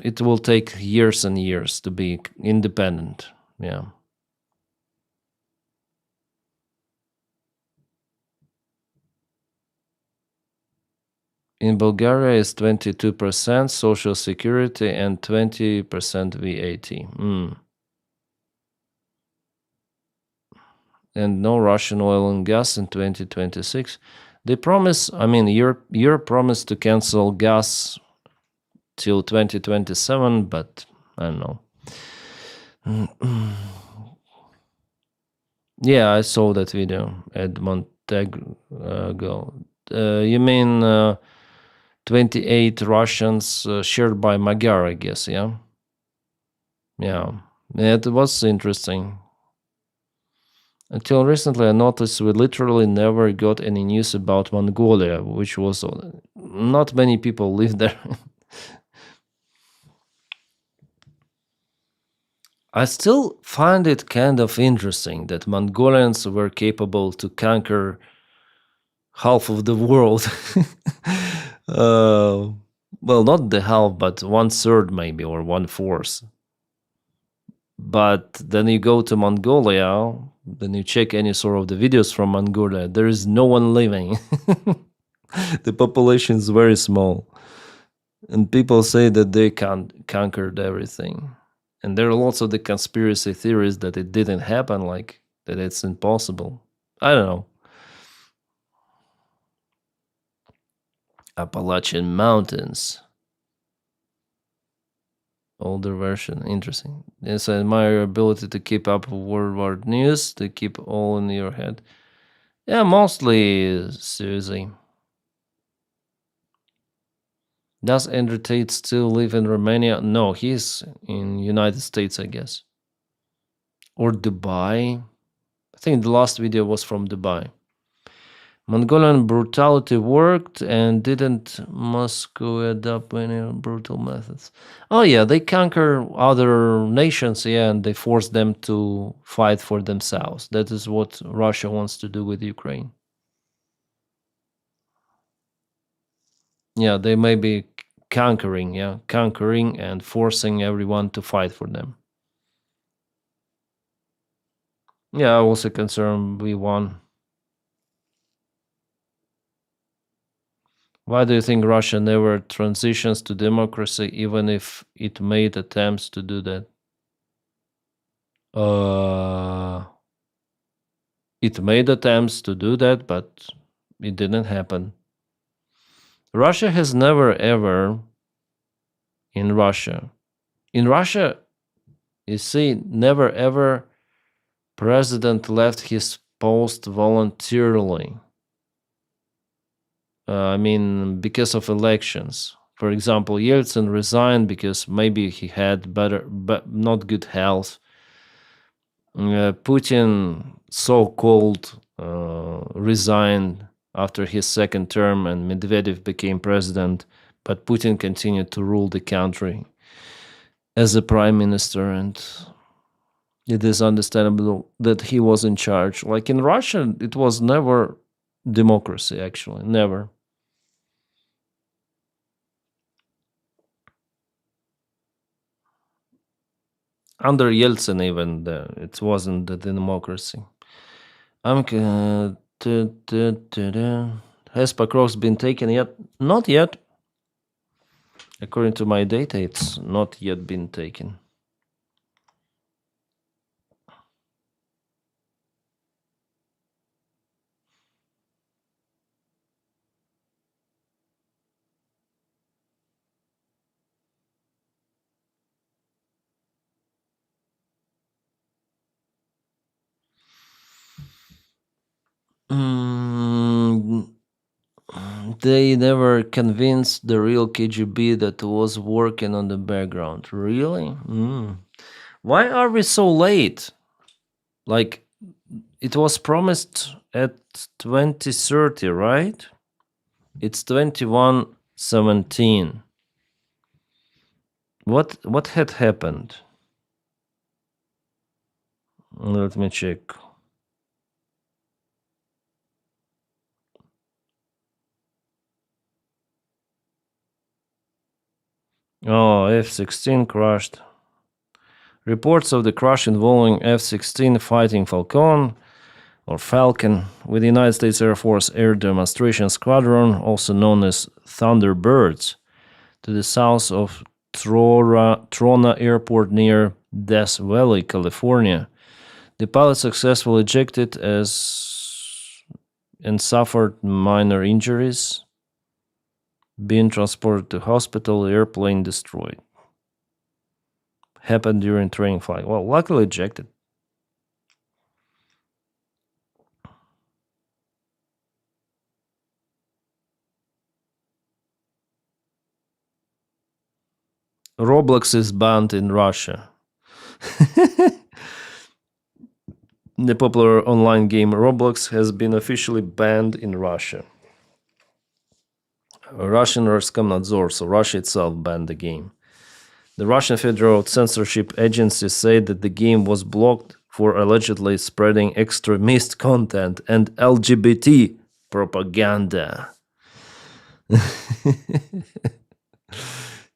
it will take years and years to be independent. Yeah. In Bulgaria, it's 22% social security and 20% VAT. And no Russian oil and gas in 2026. They promise, Europe promised to cancel gas till 2027, but I don't know. Yeah, I saw that video at Montenegro. You mean 28 Russians shared by Magyar, I guess, yeah? Yeah, it was interesting. Until recently, I noticed we literally never got any news about Mongolia, which was not many people live there. I still find it kind of interesting that Mongolians were capable to conquer half of the world. Well, not the half, but 1/3 maybe, or 1/4. But then you go to Mongolia, then you check any sort of the videos from Mongolia, there is no one living. The population is very small. And people say that they conquered everything. And there are lots of the conspiracy theories that it didn't happen, like that it's impossible. I don't know. Appalachian Mountains. Older version. Interesting. Yes, I admire your ability to keep up with worldwide news, to keep all in your head. Yeah, mostly Susie. Does Andrew Tate still live in Romania? No, he's in United States, I guess. Or Dubai. I think the last video was from Dubai. Mongolian brutality worked, and didn't Moscow adopt any brutal methods? Oh yeah, they conquer other nations, yeah, and they force them to fight for themselves. That is what Russia wants to do with Ukraine. Yeah, they may be conquering and forcing everyone to fight for them. Yeah, I also concerned we won. Why do you think Russia never transitions to democracy, even if it made attempts to do that? It made attempts to do that, but it didn't happen. Russia has never ever in Russia, you see, never ever president left his post voluntarily. Because of elections. For example, Yeltsin resigned because maybe he had but not good health. Putin, so-called, resigned after his second term, and Medvedev became president. But Putin continued to rule the country as a prime minister, and it is understandable that he was in charge. Like in Russia, it was never democracy, actually, never. Under Yeltsin, even it wasn't the democracy. I'm has Pakrovsk been taken yet? Not yet. According to my data, it's not yet been taken. They never convinced the real KGB that was working on the background. Really? Why are we so late? Like, it was promised at 2030, right? It's 2117. What had happened? Let me check. Oh, F-16 crashed. Reports of the crash involving F-16 fighting Falcon with the United States Air Force Air Demonstration Squadron, also known as Thunderbirds, to the south of Trona Airport near Death Valley, California. The pilot successfully ejected and suffered minor injuries. Being transported to hospital, the airplane destroyed. Happened during training flight. Well, luckily ejected. Roblox is banned in Russia. The popular online game Roblox has been officially banned in Russia. Russian Roskomnadzor, so Russia itself, banned the game. The Russian Federal Censorship Agency said that the game was blocked for allegedly spreading extremist content and LGBT propaganda.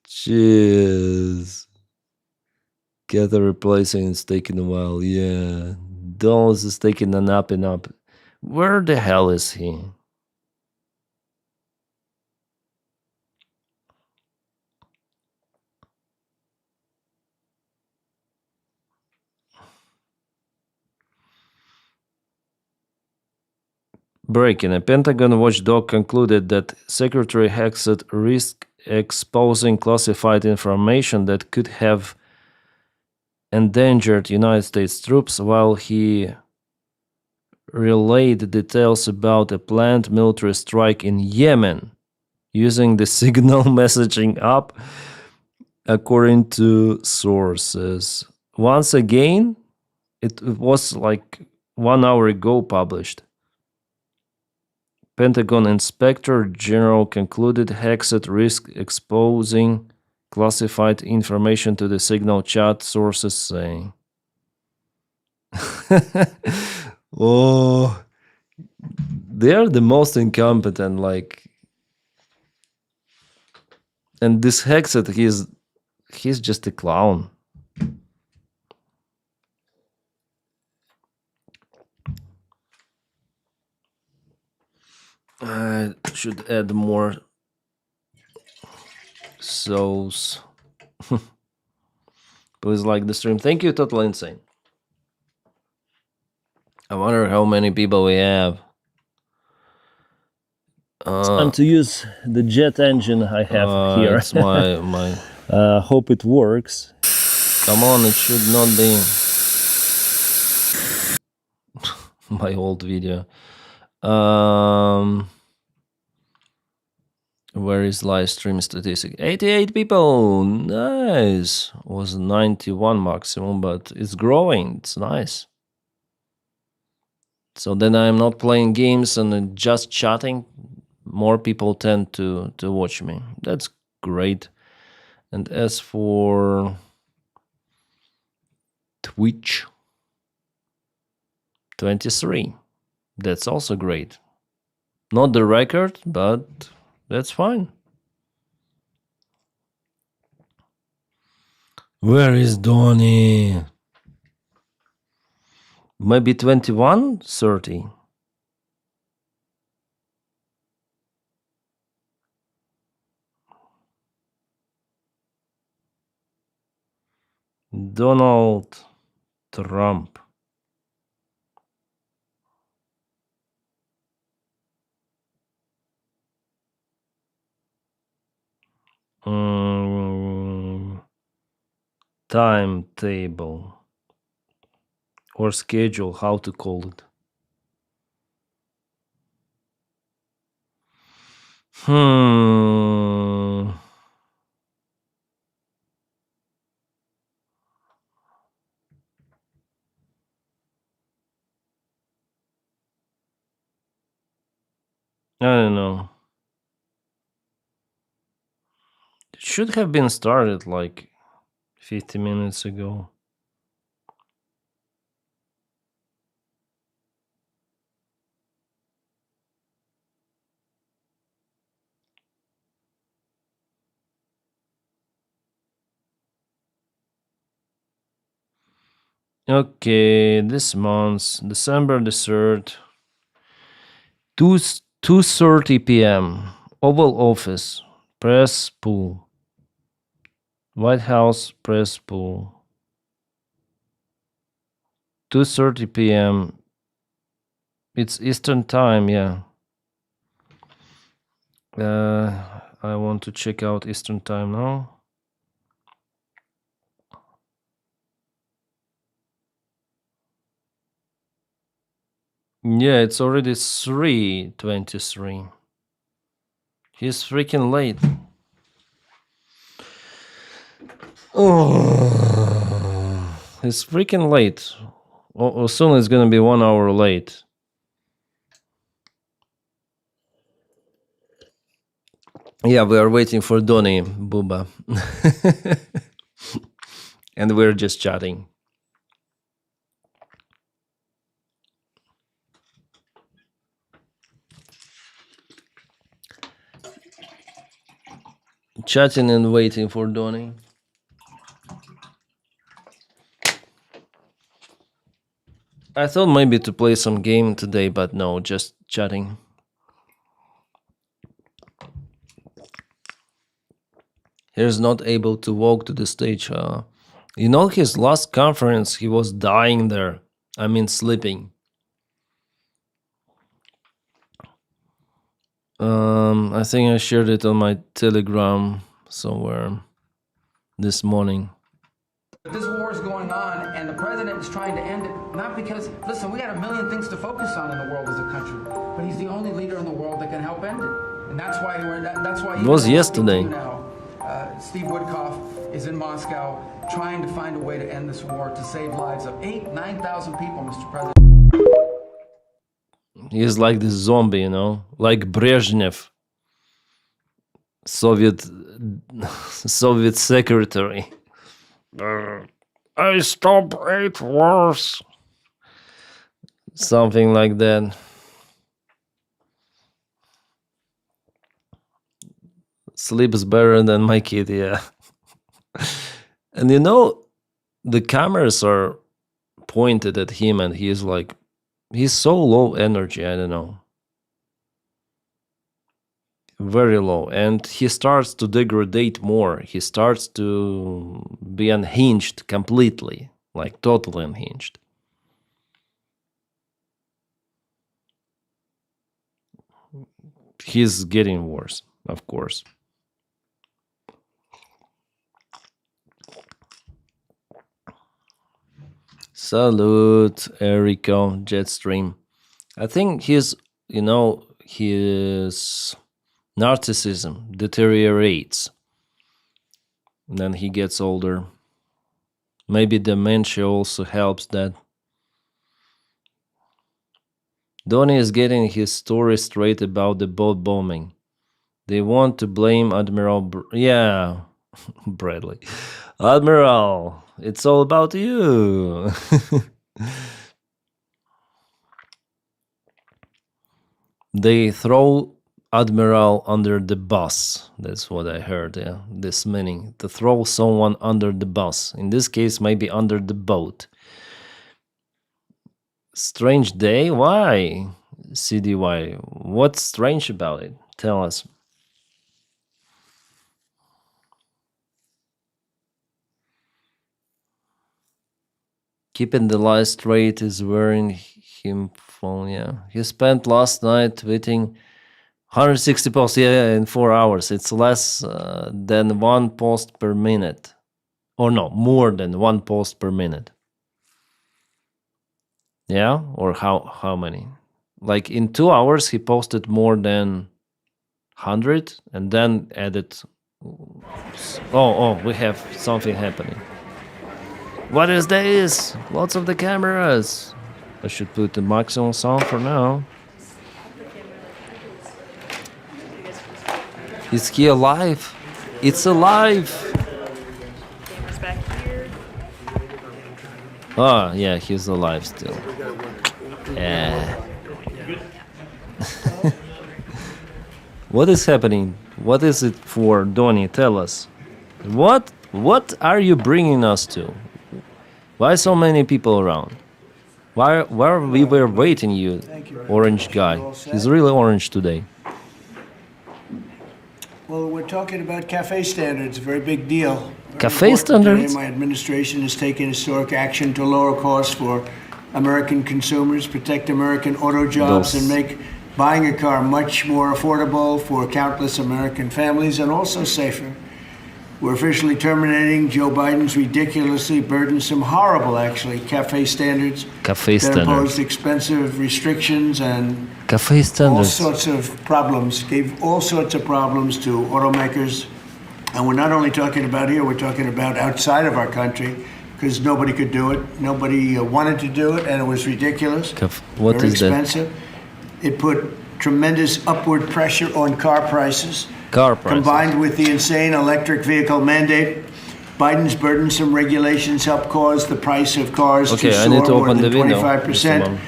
Cheers. Get a replacing is taking a while. Yeah. Donald is taking a nap and up. Where the hell is he? Breaking. A Pentagon watchdog concluded that Secretary Hexet risked exposing classified information that could have endangered United States troops while he relayed details about a planned military strike in Yemen using the Signal messaging app, according to sources. Once again, it was like 1 hour ago published. Pentagon Inspector General concluded Hexet risked exposing classified information to the Signal chat, sources saying. Oh, they are the most incompetent, like. And this Hexet, he's just a clown. I should add more souls. Please like the stream. Thank you, Total Insane. I wonder how many people we have. It's time to use the jet engine I have here. It's my hope it works. Come on, it should not be my old video. Where is live stream statistic? 88 people. Nice. Was 91 maximum, but it's growing. It's nice. So then I'm not playing games and just chatting. More people tend to watch me. That's great. And as for Twitch, 23. That's also great. Not the record, but that's fine. Where is Donny? Maybe 21, 30. Donald Trump. Timetable or schedule, how to call it. I don't know. It should have been started like 50 minutes ago. Okay, this month, December the 3rd, 2:30 p.m. Oval Office, press pool. White House press pool. 2:30 p.m. It's Eastern time, yeah. I want to check out Eastern time now. Yeah, it's already 3:23. He's freaking late. Oh, he's freaking late. Soon it's gonna be 1 hour late. Yeah, we are waiting for Donny, Buba. And we're just chatting. Chatting and waiting for Donny. I thought maybe to play some game today, but no, just chatting. He's not able to walk to the stage. You know, his last conference, he was dying there. I mean, sleeping. I think I shared it on my Telegram somewhere this morning. This war is going on, and the president is trying to end it, not because, listen, we got a million things to focus on in the world as a country, but he's the only leader in the world that can help end it. And that's why It was yesterday. Now, Steve Woodcock is in Moscow trying to find a way to end this war to save lives of 9,000 people, Mr. President. He's like this zombie, you know, like Brezhnev, Soviet secretary. I stopped 8 wars. Something like that. Sleeps better than my kid, yeah. And you know, the cameras are pointed at him and he's so low energy, I don't know. Very low. And he starts to degrade more. He starts to be unhinged completely, like totally unhinged. He's getting worse, of course. Salute, Erico, Jetstream. I think his narcissism deteriorates. And then he gets older. Maybe dementia also helps that. Donny is getting his story straight about the boat bombing. They want to blame Admiral Bradley. Admiral, it's all about you. They throw admiral under the bus. That's what I heard. Yeah, this meaning to throw someone under the bus. In this case, maybe under the boat. Strange day? Why? CDY. What's strange about it? Tell us. Keeping the light straight is wearing him phone. Yeah, he spent last night tweeting 160 posts. Yeah, in 4 hours. It's less than one post per minute, or no, more than one post per minute. Yeah, or how many? Like in 2 hours, he posted more than 100, and then added. Oh, we have something happening. What is this? Lots of the cameras. I should put the maximum sound for now. Is he alive? It's alive! Cameras back here. Ah, yeah, he's alive still. Yeah. What is happening? What is it for, Donny? Tell us. What are you bringing us to? Why so many people around? Where we were waiting you, orange guy? He's really orange today. Well, we're talking about cafe standards, a very big deal. Cafe standards? My administration has taken historic action to lower costs for American consumers, protect American auto jobs, and make buying a car much more affordable for countless American families and also safer. We're officially terminating Joe Biden's ridiculously burdensome, horrible, actually, cafe standards that imposed expensive restrictions and all sorts of problems, gave all sorts of problems to automakers. And we're not only talking about here, we're talking about outside of our country, because nobody could do it. Nobody wanted to do it, and it was ridiculous. What very is expensive. It put tremendous upward pressure on car prices. Combined with the insane electric vehicle mandate, Biden's burdensome regulations help cause the price of cars to soar more than 25%.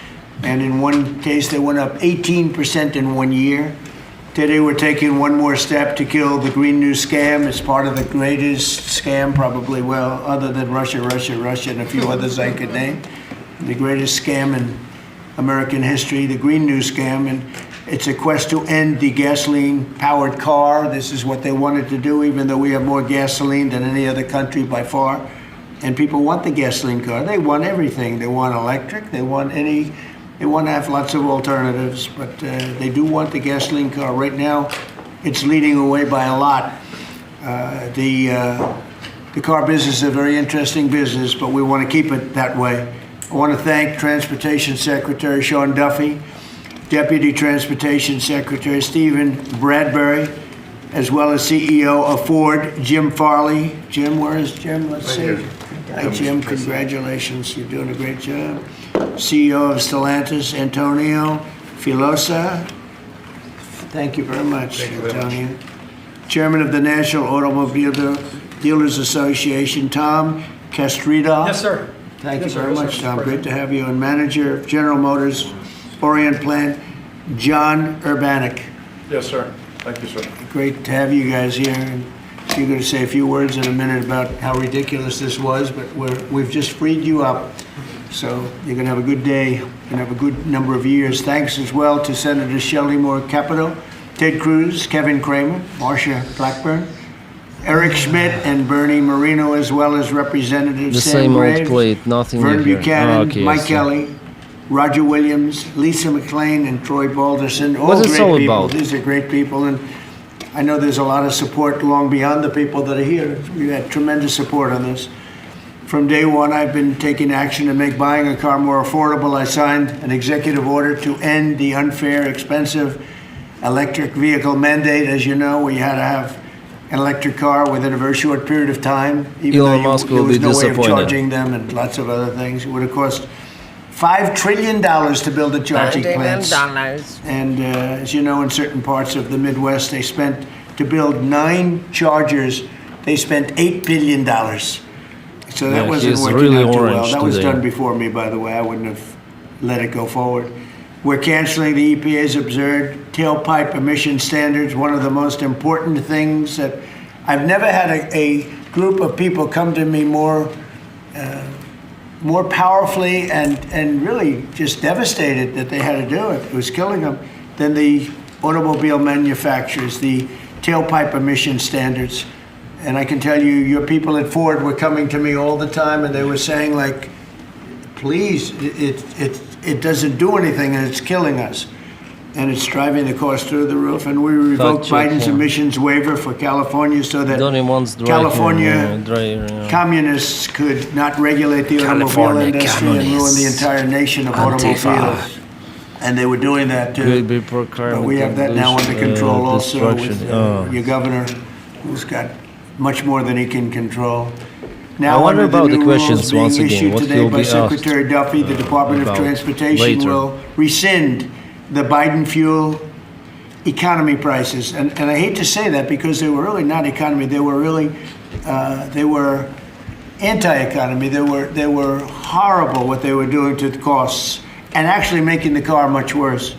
And in one case, they went up 18% in 1 year. Today, we're taking one more step to kill the Green New Scam. It's part of the greatest scam, probably, well, other than Russia, and a few others I could name. The greatest scam in American history, the Green New Scam. And it's a quest to end the gasoline-powered car. This is what they wanted to do, even though we have more gasoline than any other country by far. And people want the gasoline car. They want everything. They want electric. They want to have lots of alternatives, but they do want the gasoline car. Right now, it's leading away by a lot. The car business is a very interesting business, but we want to keep it that way. I want to thank Transportation Secretary Sean Duffy, Deputy Transportation Secretary Stephen Bradbury, as well as CEO of Ford, Jim Farley. Jim, where is Jim? Let's see. Hi, Jim. Congratulations. You're doing a great job. CEO of Stellantis, Antonio Filosa. Thank you very much, Antonio. Chairman of the National Automobile Dealers Association, Tom Castrito. Yes, sir. Thank you very much, Tom. Great to have you. And Manager of General Motors Orient Plant, John Urbanek. Yes, sir. Thank you, sir. Great to have you guys here. And you're going to say a few words in a minute about how ridiculous this was, but we've just freed you up. So you're going to have a good day. You're going to have a good number of years. Thanks as well to Senator Shelley Moore Capito, Ted Cruz, Kevin Cramer, Marsha Blackburn, Eric Schmidt, and Bernie Marino, as well as Representatives the Sam same Graves, old plate, nothing Vern new here. Buchanan, Mike Kelly, Roger Williams, Lisa McLean, and Troy Balderson. All What's this all great people. about? These are great people, and I know there's a lot of support long beyond the people that are here. We've had tremendous support on this. From day one, I've been taking action to make buying a car more affordable. I signed an executive order to end the unfair, expensive electric vehicle mandate. As you know, we had to have an electric car within a very short period of time, even Elon though Musk there will was be no way of disappointed. charging them and lots of other things. It would have cost $5 trillion to build the charging plants. And as you know, in certain parts of the Midwest, they spent, to build 9 chargers, they spent $8 billion. So that wasn't he's working really out too well. orange That was today. done before me, by the way. I wouldn't have let it go forward. We're canceling the EPA's absurd tailpipe emission standards, one of the most important things that I've never had a group of people come to me more powerfully and really just devastated that they had to do it. It was killing them than the automobile manufacturers, the tailpipe emission standards. And I can tell you, your people at Ford were coming to me all the time, and they were saying, like, please, it doesn't do anything, and it's killing us. And it's driving the cost through the roof. And we revoked Biden's emissions waiver for California so that California communists could not regulate the automobile industry and ruin the entire nation of automobiles. And they were doing that too. But we have that now under control also with your governor, who's got much more than he can control. Now, I wonder about the questions being once again. issued What today will by be Secretary asked Duffy, the Department of Transportation will rescind the Biden fuel economy prices. And I hate to say that because they were really not economy. They were really, they were anti-economy. They were horrible what they were doing to the costs and actually making the car much worse.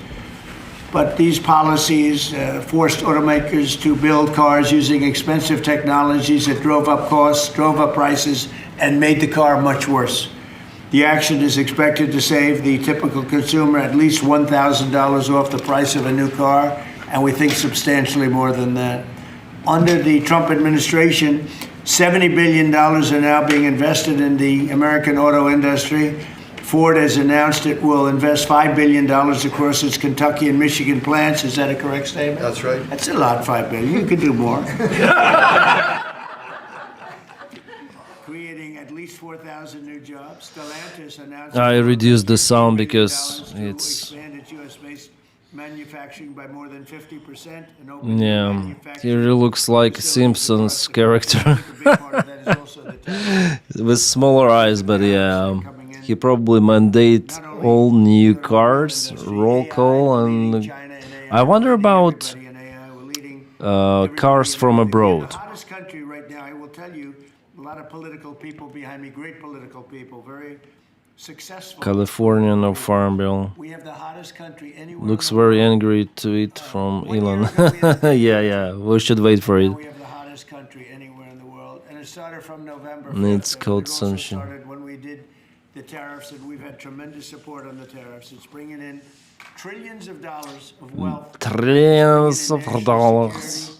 But these policies forced automakers to build cars using expensive technologies that drove up costs, drove up prices, and made the car much worse. The action is expected to save the typical consumer at least $1,000 off the price of a new car, and we think substantially more than that. Under the Trump administration, $70 billion are now being invested in the American auto industry. Ford has announced it will invest $5 billion across its Kentucky and Michigan plants. Is that a correct statement? That's right. That's a lot, $5 billion. You could do more. Creating at least 4,000 new jobs. Stellantis announced I reduced the sound because it's expand its U.S.-based manufacturing by more than 50%. yeah. He really looks like Simpsons character with smaller eyes, but yeah. He probably mandate all new cars, roll call, and I wonder about cars from abroad. The hottest country right now, I will tell you, a lot of political people behind me, great political people, very successful. California, no farm bill. We have the hottest country anywhere. Looks very angry tweet from Elon. yeah, we should wait for it. We have the hottest country anywhere in the world, and it started from November 5th. Needs code It also sunshine. started when we did the tariffs, and we've had tremendous support on the tariffs. It's bringing in trillions of dollars of wealth. Trillions of dollars.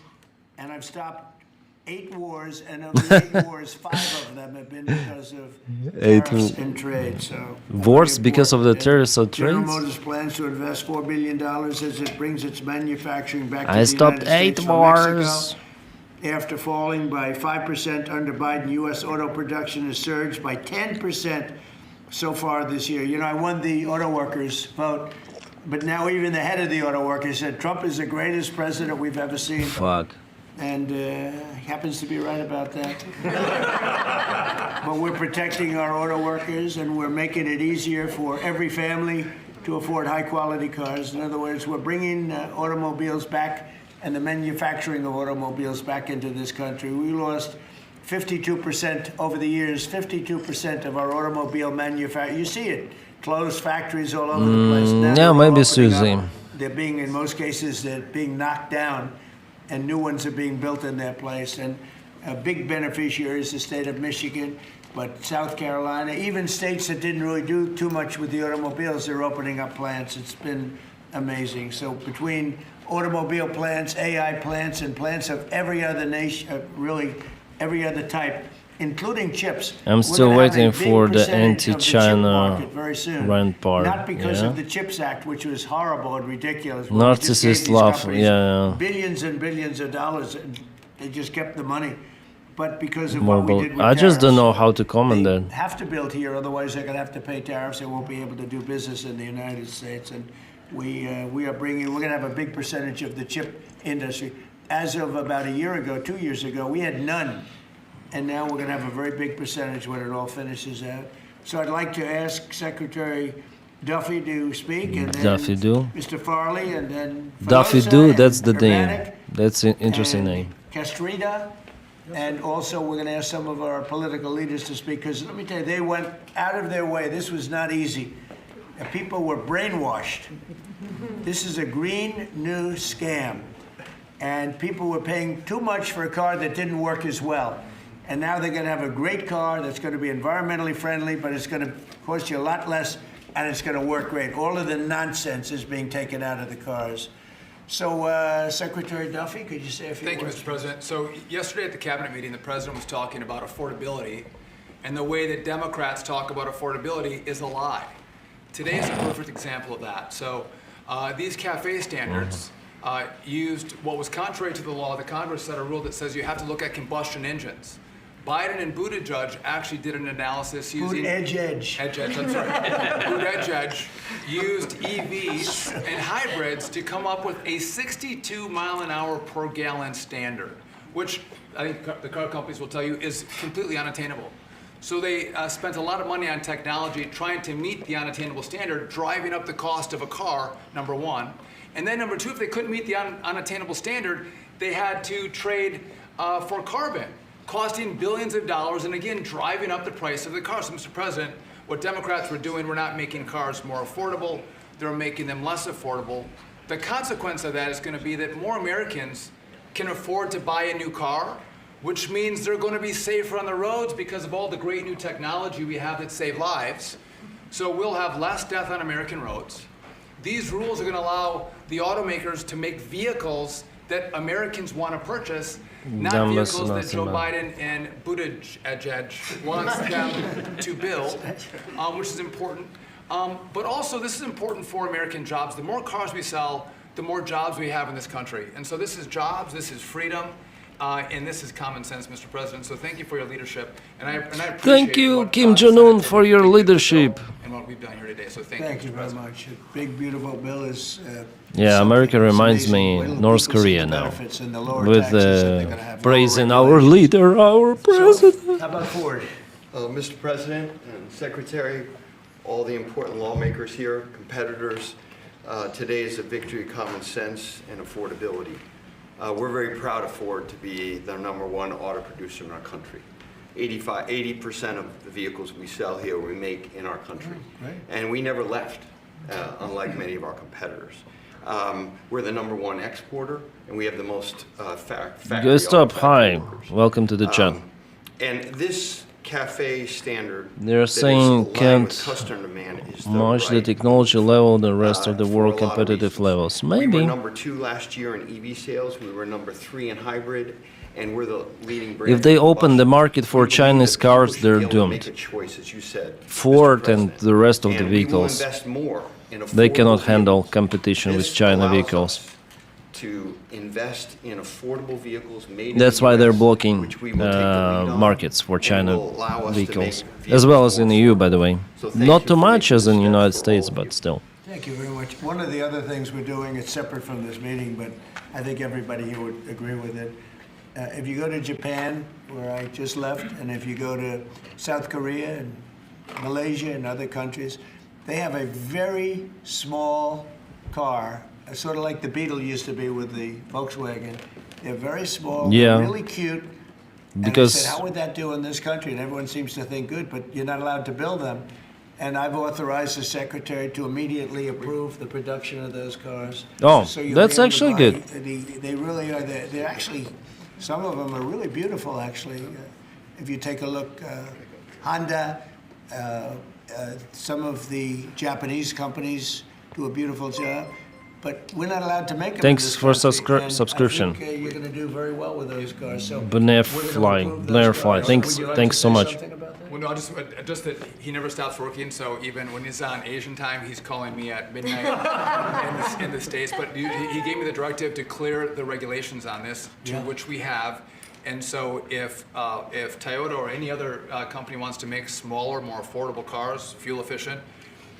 And I've stopped 8 wars, and of the 8 wars, 5 of them have been because of tariffs and trade. So Wars because of the tariffs and General trades? Motors plans to invest $4 billion as it brings its manufacturing back to I the stopped United 8 States from wars. Mexico. After falling by 5% under Biden, U.S. auto production has surged by 10% so far this year. You know, I won the auto workers vote, but now even the head of the auto workers said Trump is the greatest president we've ever seen. Fuck. And he happens to be right about that. But we're protecting our auto workers, and we're making it easier for every family to afford high-quality cars. In other words, we're bringing automobiles back and the manufacturing of automobiles back into this country. We lost 52% over the years, 52% of our automobile manufacturing. You see it, closed factories all over the place. Now yeah, maybe opening Susie. up. They're being, in most cases, they're being knocked down, and new ones are being built in their place. And a big beneficiary is the state of Michigan, but South Carolina, even states that didn't really do too much with the automobiles, they're opening up plants. It's been amazing. So between automobile plants, AI plants, and plants of every other nation, really every other type, including chips. I'm still waiting for the anti-China rent part. Not because of the CHIPS Act, which was horrible and ridiculous. Narcissist love, yeah. Billions and billions of dollars. They just kept the money. But because of More what we about, did with I just don't know tariffs, how to comment they that. have to build here, otherwise they're going to have to pay tariffs. They won't be able to do business in the United States. And we're going to have a big percentage of the chip industry. As of about a year ago, 2 years ago, we had none. And now we're going to have a very big percentage when it all finishes out. So I'd like to ask Secretary Duffy to speak, and then Duffy do? Mr. Farley, and then Duffy Filosa do, and that's the name. Urbanek That's an interesting and name. Castrita. And also, we're going to ask some of our political leaders to speak, because let me tell you, they went out of their way. This was not easy. and people were brainwashed. This is a green new scam. And people were paying too much for a car that didn't work as well. And now they're going to have a great car that's going to be environmentally friendly, but it's going to cost you a lot less, and it's going to work great. All of the nonsense is being taken out of the cars. So, Secretary Duffy, could you say a few words? Thank you, Mr. President. So yesterday at the cabinet meeting, the president was talking about affordability, and the way that Democrats talk about affordability is a lie. Today is a perfect example of that. So these CAFE standards used what was contrary to the law. The Congress set a rule that says you have to look at combustion engines. Biden and Buttigieg actually did an analysis using... Edge. I'm sorry. Buttigieg used EVs and hybrids to come up with a 62 mile an hour per gallon standard, which I think the car companies will tell you is completely unattainable. So they spent a lot of money on technology trying to meet the unattainable standard, driving up the cost of a car, number one. And then number two, if they couldn't meet the unattainable standard, they had to trade for carbon, costing billions of dollars, and again, driving up the price of the car. So, Mr. President, what Democrats were doing were not making cars more affordable, they're making them less affordable. The consequence of that is going to be that more Americans can afford to buy a new car, which means they're going to be safer on the roads because of all the great new technology we have that save lives. So we'll have less death on American roads. These rules are going to allow the automakers to make vehicles that Americans want to purchase, not vehicles that Joe Biden and Buttigieg wants them to build, which is important. But also, this is important for American jobs. The more cars we sell, the more jobs we have in this country. And so this is jobs, this is freedom, and this is common sense, Mr. President. So thank you for your leadership. And I appreciate Thank you, Kim Jong-un, for your leadership. And what we've done here today. So Thank you very much. A big, beautiful bill is... Yeah, America reminds me North Korea now, with praising our leader, our president. How about Ford? Mr. President and Secretary, all the important lawmakers here, competitors, today is a victory of common sense and affordability. We're very proud of Ford to be the #1 auto producer in our country. 80% of the vehicles we sell here we make in our country. And we never left, unlike many of our competitors. We're the #1 exporter, and we have the most factory. Go stop. Hi, welcome to the chat. And this CAFE standard, they're saying can't match the technology level, the rest of the world competitive levels. Maybe. We were #2 last year in EV sales. We were #3 in hybrid, and we're the leading brand. If they open the market for Chinese cars, they're doomed. Ford and the rest of the vehicles, they cannot handle competition with China vehicles. To invest in affordable vehicles made That's why they're blocking markets for China vehicles, as well as in the EU, by the way. Not too much as in the United States, but still. Thank you very much. One of the other things we're doing, it's separate from this meeting, but I think everybody here would agree with it. If you go to Japan, where I just left, and if you go to South Korea and Malaysia and other countries, they have a very small car, sort of like the Beetle used to be with the Volkswagen. They're very small, really cute. Because and I said, how would that do in this country? And everyone seems to think good, but you're not allowed to build them. And I've authorized the secretary to immediately approve the production of those cars. Oh, so that's actually good. They really are. They're actually, some of them are really beautiful, actually. If you take a look, Honda, some of the Japanese companies do a beautiful job. But we're not allowed to make them. Thanks for subscription. I think, you're going to do very well with those cars. So Blair Fly. Thanks so much. Well, no, just that he never stops working. So even when he's on Asian time, he's calling me at midnight in the States. But he gave me the directive to clear the regulations on this, which we have. And so if Toyota or any other company wants to make smaller, more affordable cars, fuel efficient,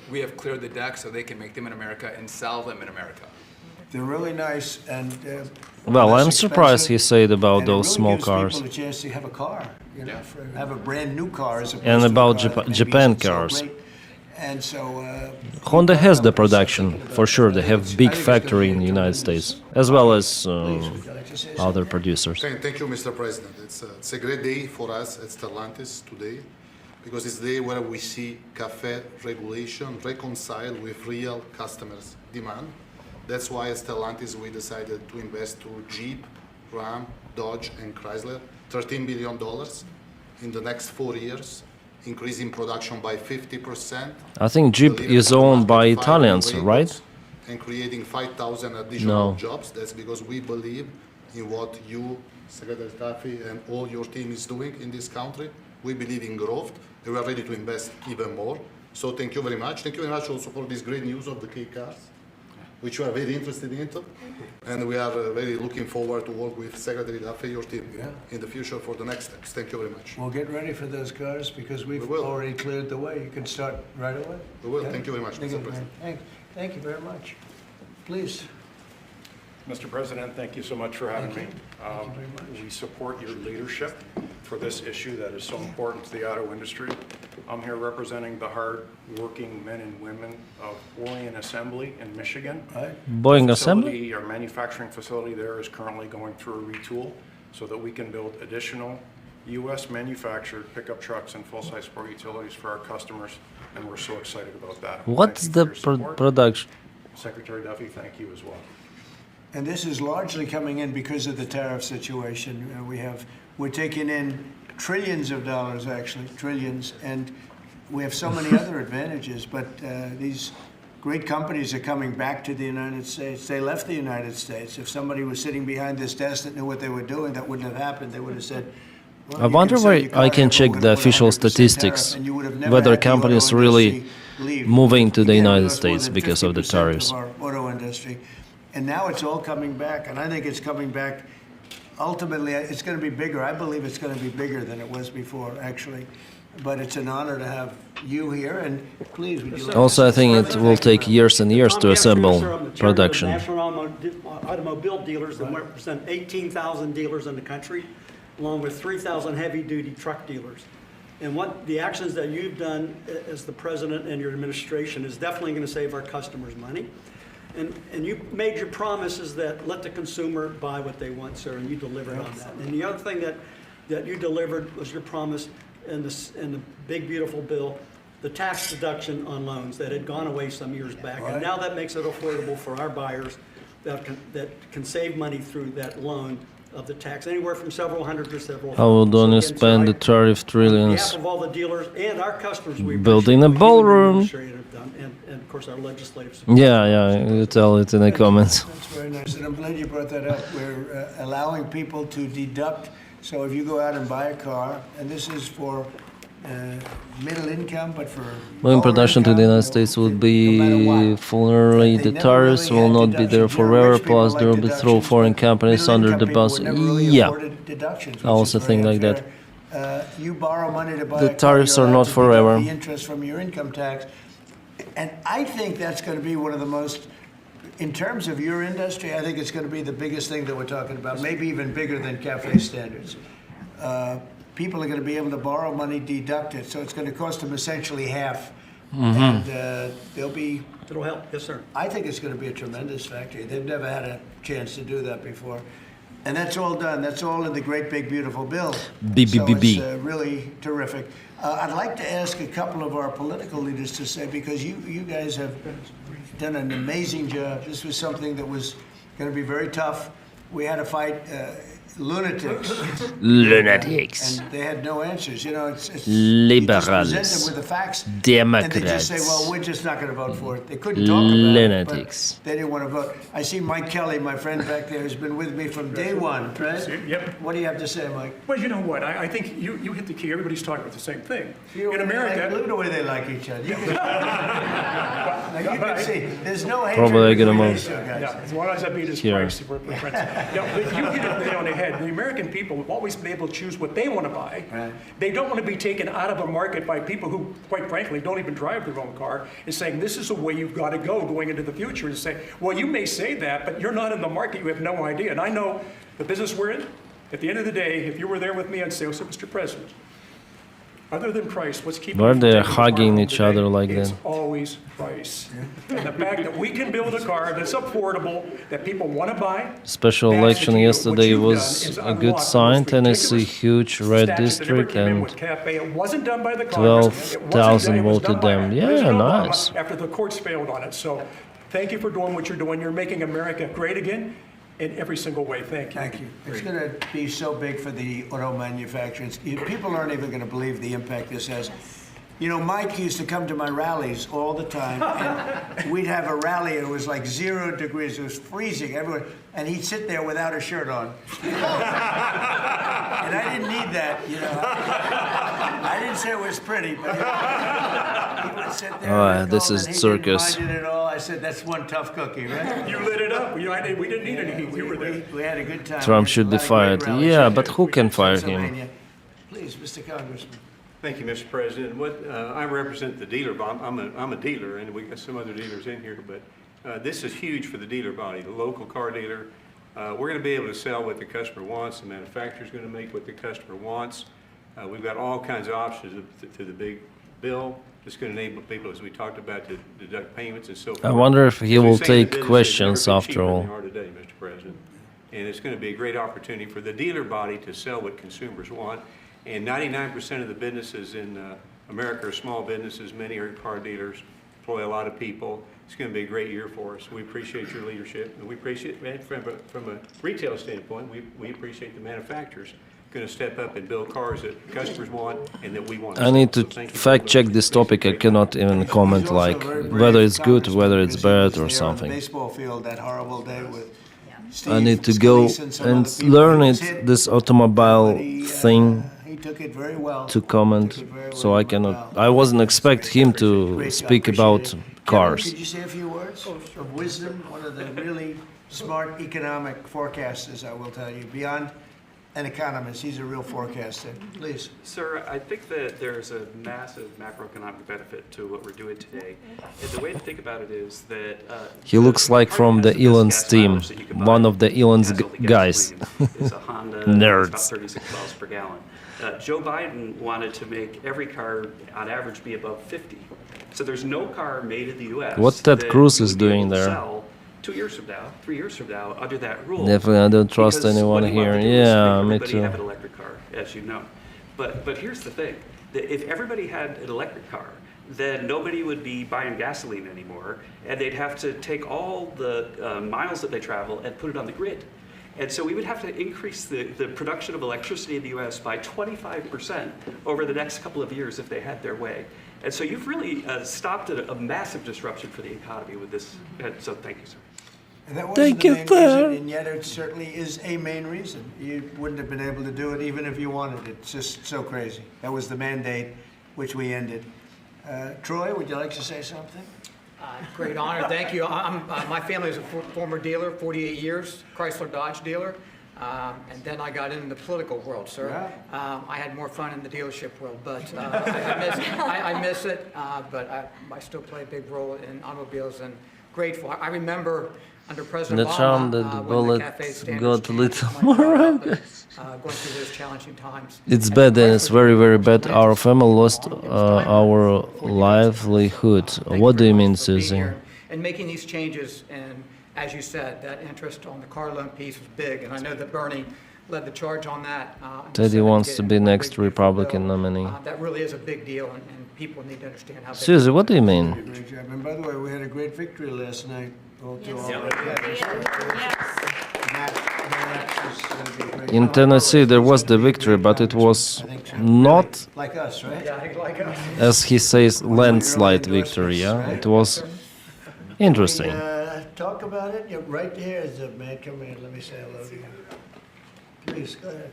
we have cleared the deck so they can make them in America and sell them in America. They're really nice and well, I'm surprised he said about those really small gives cars. People a chance to have a car, have a brand new car as opposed and about to Japan cars. So and so Honda has the production for sure. They have big factory in the United States as well as other producers. Thank you, Mr. President. It's a great day for us at Stellantis today. because it's the day where we see cafe regulation reconciled with real customers' demand. That's why as Stellantis we decided to invest through Jeep, Ram, Dodge, and Chrysler $13 billion in the next 4 years, increasing production by 50%. I think Jeep is owned by Italians, right? And creating 5,000 additional jobs. That's because we believe in what you, Secretary Duffy, and all your team is doing in this country. We believe in growth, and we are ready to invest even more. So thank you very much. Thank you very much also for this great news of the K cars, which we are very interested in. And we are very looking forward to work with Secretary Duffy, your team, in the future for the next steps. Thank you very much. We'll get ready for those cars because we've already cleared the way. You can start right away. We will. Thank you very much, Mr. President. Thank you very much. Please. Mr. President, thank you so much for having me. We support your leadership for this issue that is so important to the auto industry. I'm here representing the hard-working men and women of Orion Assembly in Michigan. Boeing Assembly? Our manufacturing facility there is currently going through a retool so that we can build additional U.S. manufactured pickup trucks and full-size sport utilities for our customers, and we're so excited about that. What's the production? Secretary Duffy, thank you as well. And this is largely coming in because of the tariff situation. We're taking in trillions of dollars, actually, trillions, and we have so many other advantages. But these great companies are coming back to the United States. They left the United States. If somebody was sitting behind this desk that knew what they were doing, that wouldn't have happened. They would have said, well, I wonder where I can check the official statistics, whether companies really moving to the United States because of the tariffs. Our auto industry. And now it's all coming back, and I think it's coming back. Ultimately, it's going to be bigger. I believe it's going to be bigger than it was before, actually. But it's an honor to have you here, and please, would you like Also, I think it will take years and years to assemble production. National automobile dealers that represent 18,000 dealers in the country, along with 3,000 heavy-duty truck dealers. And what the actions that you've done as the president and your administration is definitely going to save our customers money. And you made your promises that let the consumer buy what they want, sir, and you delivered on that. And the other thing that you delivered was your promise in the big, beautiful bill, the tax deduction on loans that had gone away some years back. And now that makes it affordable for our buyers that can save money through that loan of the tax, anywhere from several hundred to several. How will Donny spend the tariff trillions? On behalf of all the dealers and our customers, we building a ballroom. And of course our legislative support. Yeah, you tell it in the comments. That's very nice, and I'm glad you brought that up. We're allowing people to deduct. So if you go out and buy a car, and this is for middle income, but for moving production to the United States would be fully the tariffs will not be there forever. Plus, there will be throw foreign companies under the bus. Yeah, I also think like that. You borrow money to buy the tariffs are not forever. The interest from your income tax, and I think that's going to be one of the most. In terms of your industry, I think it's going to be the biggest thing that we're talking about, maybe even bigger than CAFE standards. People are going to be able to borrow money, deduct it, so it's going to cost them essentially half. And it'll help, yes, sir. I think it's going to be a tremendous factory. They've never had a chance to do that before. And that's all done. That's all in the great, big, beautiful bill. So it's really terrific. I'd like to ask a couple of our political leaders to say, because you guys have done an amazing job. This was something that was going to be very tough. We had to fight lunatics. And they had no answers. You know, it's liberals, presented with the facts, Democrats, and they just say, well, we're just not going to vote for it. They couldn't talk about lunatics. It, but they didn't want to vote. I see Mike Kelly, my friend back there, has been with me from day one, right? Yep. What do you have to say, Mike? Well, you know what? I think you hit the key. Everybody's talking about the same thing. In America, look at the way they like each other. Now you can see, there's no hatred. Probably going to move. As long as I beat his price, we're friends. You hit it nail on the head. The American people have always been able to choose what they want to buy. Right. They don't want to be taken out of a market by people who, quite frankly, don't even drive their own car, and saying this is the way you've got to go going into the future. And say, well, you may say that, but you're not in the market. You have no idea. And I know the business we're in. At the end of the day, if you were there with me, I'd say, oh, so, Mr. President, Other than price, what's keeping Why me from they're taking a car hugging home each today? other like It's that? always price. And the fact that we can build a car that's affordable, that people want to buy. Special that's election the deal. What yesterday you've was done is a good unlock the sign. most Tennessee, ridiculous huge red statute that ever district, came in and with Cafe. It wasn't done by the Congress. It wasn't 12,000 done- it was voted done by them. Yeah, President Obama nice. After the courts failed on it. So thank you for doing what you're doing. You're making America great again in every single way. Thank you. Thank you. It's going to be so big for the auto manufacturers. People aren't even going to believe the impact this has. You know, Mike used to come to my rallies all the time, and we'd have a rally, and it was like 0 degrees. It was freezing everywhere, and he'd sit there without a shirt on. And I didn't need that, you know. I didn't say it was pretty, but he would sit there. Oh, this is and he circus. didn't mind it at all. I said, that's one tough cookie, right? You lit it up. We didn't need any heat. You were there. We had a good time. Trump should be A lot of great fired. rallies Yeah, out but there. who can fire him? Pennsylvania. Please, Mr. Congressman. Thank you, Mr. President. I represent the dealer body. I'm a dealer, and we got some other dealers in here, but this is huge for the dealer body, the local car dealer. We're going to be able to sell what the customer wants. The manufacturer's going to make what the customer wants. We've got all kinds of options to the big bill. It's going to enable people, as we talked about, to deduct payments and so forth. I wonder if he As we will say in the take business, questions they've never been after cheaper than all. they are today, Mr. President. And it's going to be a great opportunity for the dealer body to sell what consumers want. And 99% of the businesses in America are small businesses. Many are car dealers, employ a lot of people. It's going to be a great year for us. We appreciate your leadership. And we appreciate, from a retail standpoint, we appreciate the manufacturers going to step up and build cars that customers want and that we want. I need to So thank you fact check very this much. topic. I cannot even comment like whether it's good, whether it's bad or something. Baseball field that horrible day with Steve I need to go Scalise and some and other people. learn He it, was hit, this automobile but thing, he took it very well. to comment. Took it very So well. I cannot. I wasn't expect him to Great job. speak Appreciate about it. Kevin, cars. could you say a few words of wisdom? One of the really smart economic forecasters, I will tell you. Beyond an economist, he's a real forecaster. Please. Sir, I think that there's a massive macroeconomic benefit to what we're doing today. And the way to think about it is that He looks like from the Elon's team, one of the Elon's guys. is a Honda. Nerds. It's about 36 miles per gallon. Joe Biden wanted to make every car on average be above 50. So there's no car made in the U.S. What Ted Cruz you is would be able doing to there? sell 2 years from now, 3 years from now, under that rule. Definitely, I don't trust Because anyone what he wanted here. to do was Yeah, make me everybody too. have an electric car, as you know. But here's the thing: that if everybody had an electric car, then nobody would be buying gasoline anymore, and they'd have to take all the miles that they travel and put it on the grid. And so we would have to increase the production of electricity in the U.S. by 25% over the next couple of years if they had their way. And so you've really stopped a massive disruption for the economy with this. And so thank you, sir. And that wasn't Thank the you, main sir. reason, and yet it certainly is a main reason. You wouldn't have been able to do it even if you wanted it. It's just so crazy. That was the mandate, which we ended. Troy, would you like to say something? Great honor, thank you. My family is a former dealer, 48 years, Chrysler Dodge dealer. And then I got into the political world, sir. I had more fun in the dealership world, but I miss it. But I still play a big role in automobiles and grateful. I remember under President The charm Obama, that the when bullet cafe standards got a changed, little my more car right. up and, going through those challenging times. It's bad, and it's very, very bad. Our family lost our livelihood. What do you mean, Susie? And making these changes, and as you said, that interest on the car loan piece was big, and I know that Bernie led the charge on that. Teddy wants to be next Republican nominee. That really is a big deal, and people need to understand how big. Susie, what do you mean? Great job. And by the way, we had a great victory last night. In Tennessee, there was the victory, but it was not, Like us, right? Like us. as he says, landslide victory. Yeah, it was interesting. Talk about it. You're right here is a man. Come in. Let me say hello to you. Please go ahead.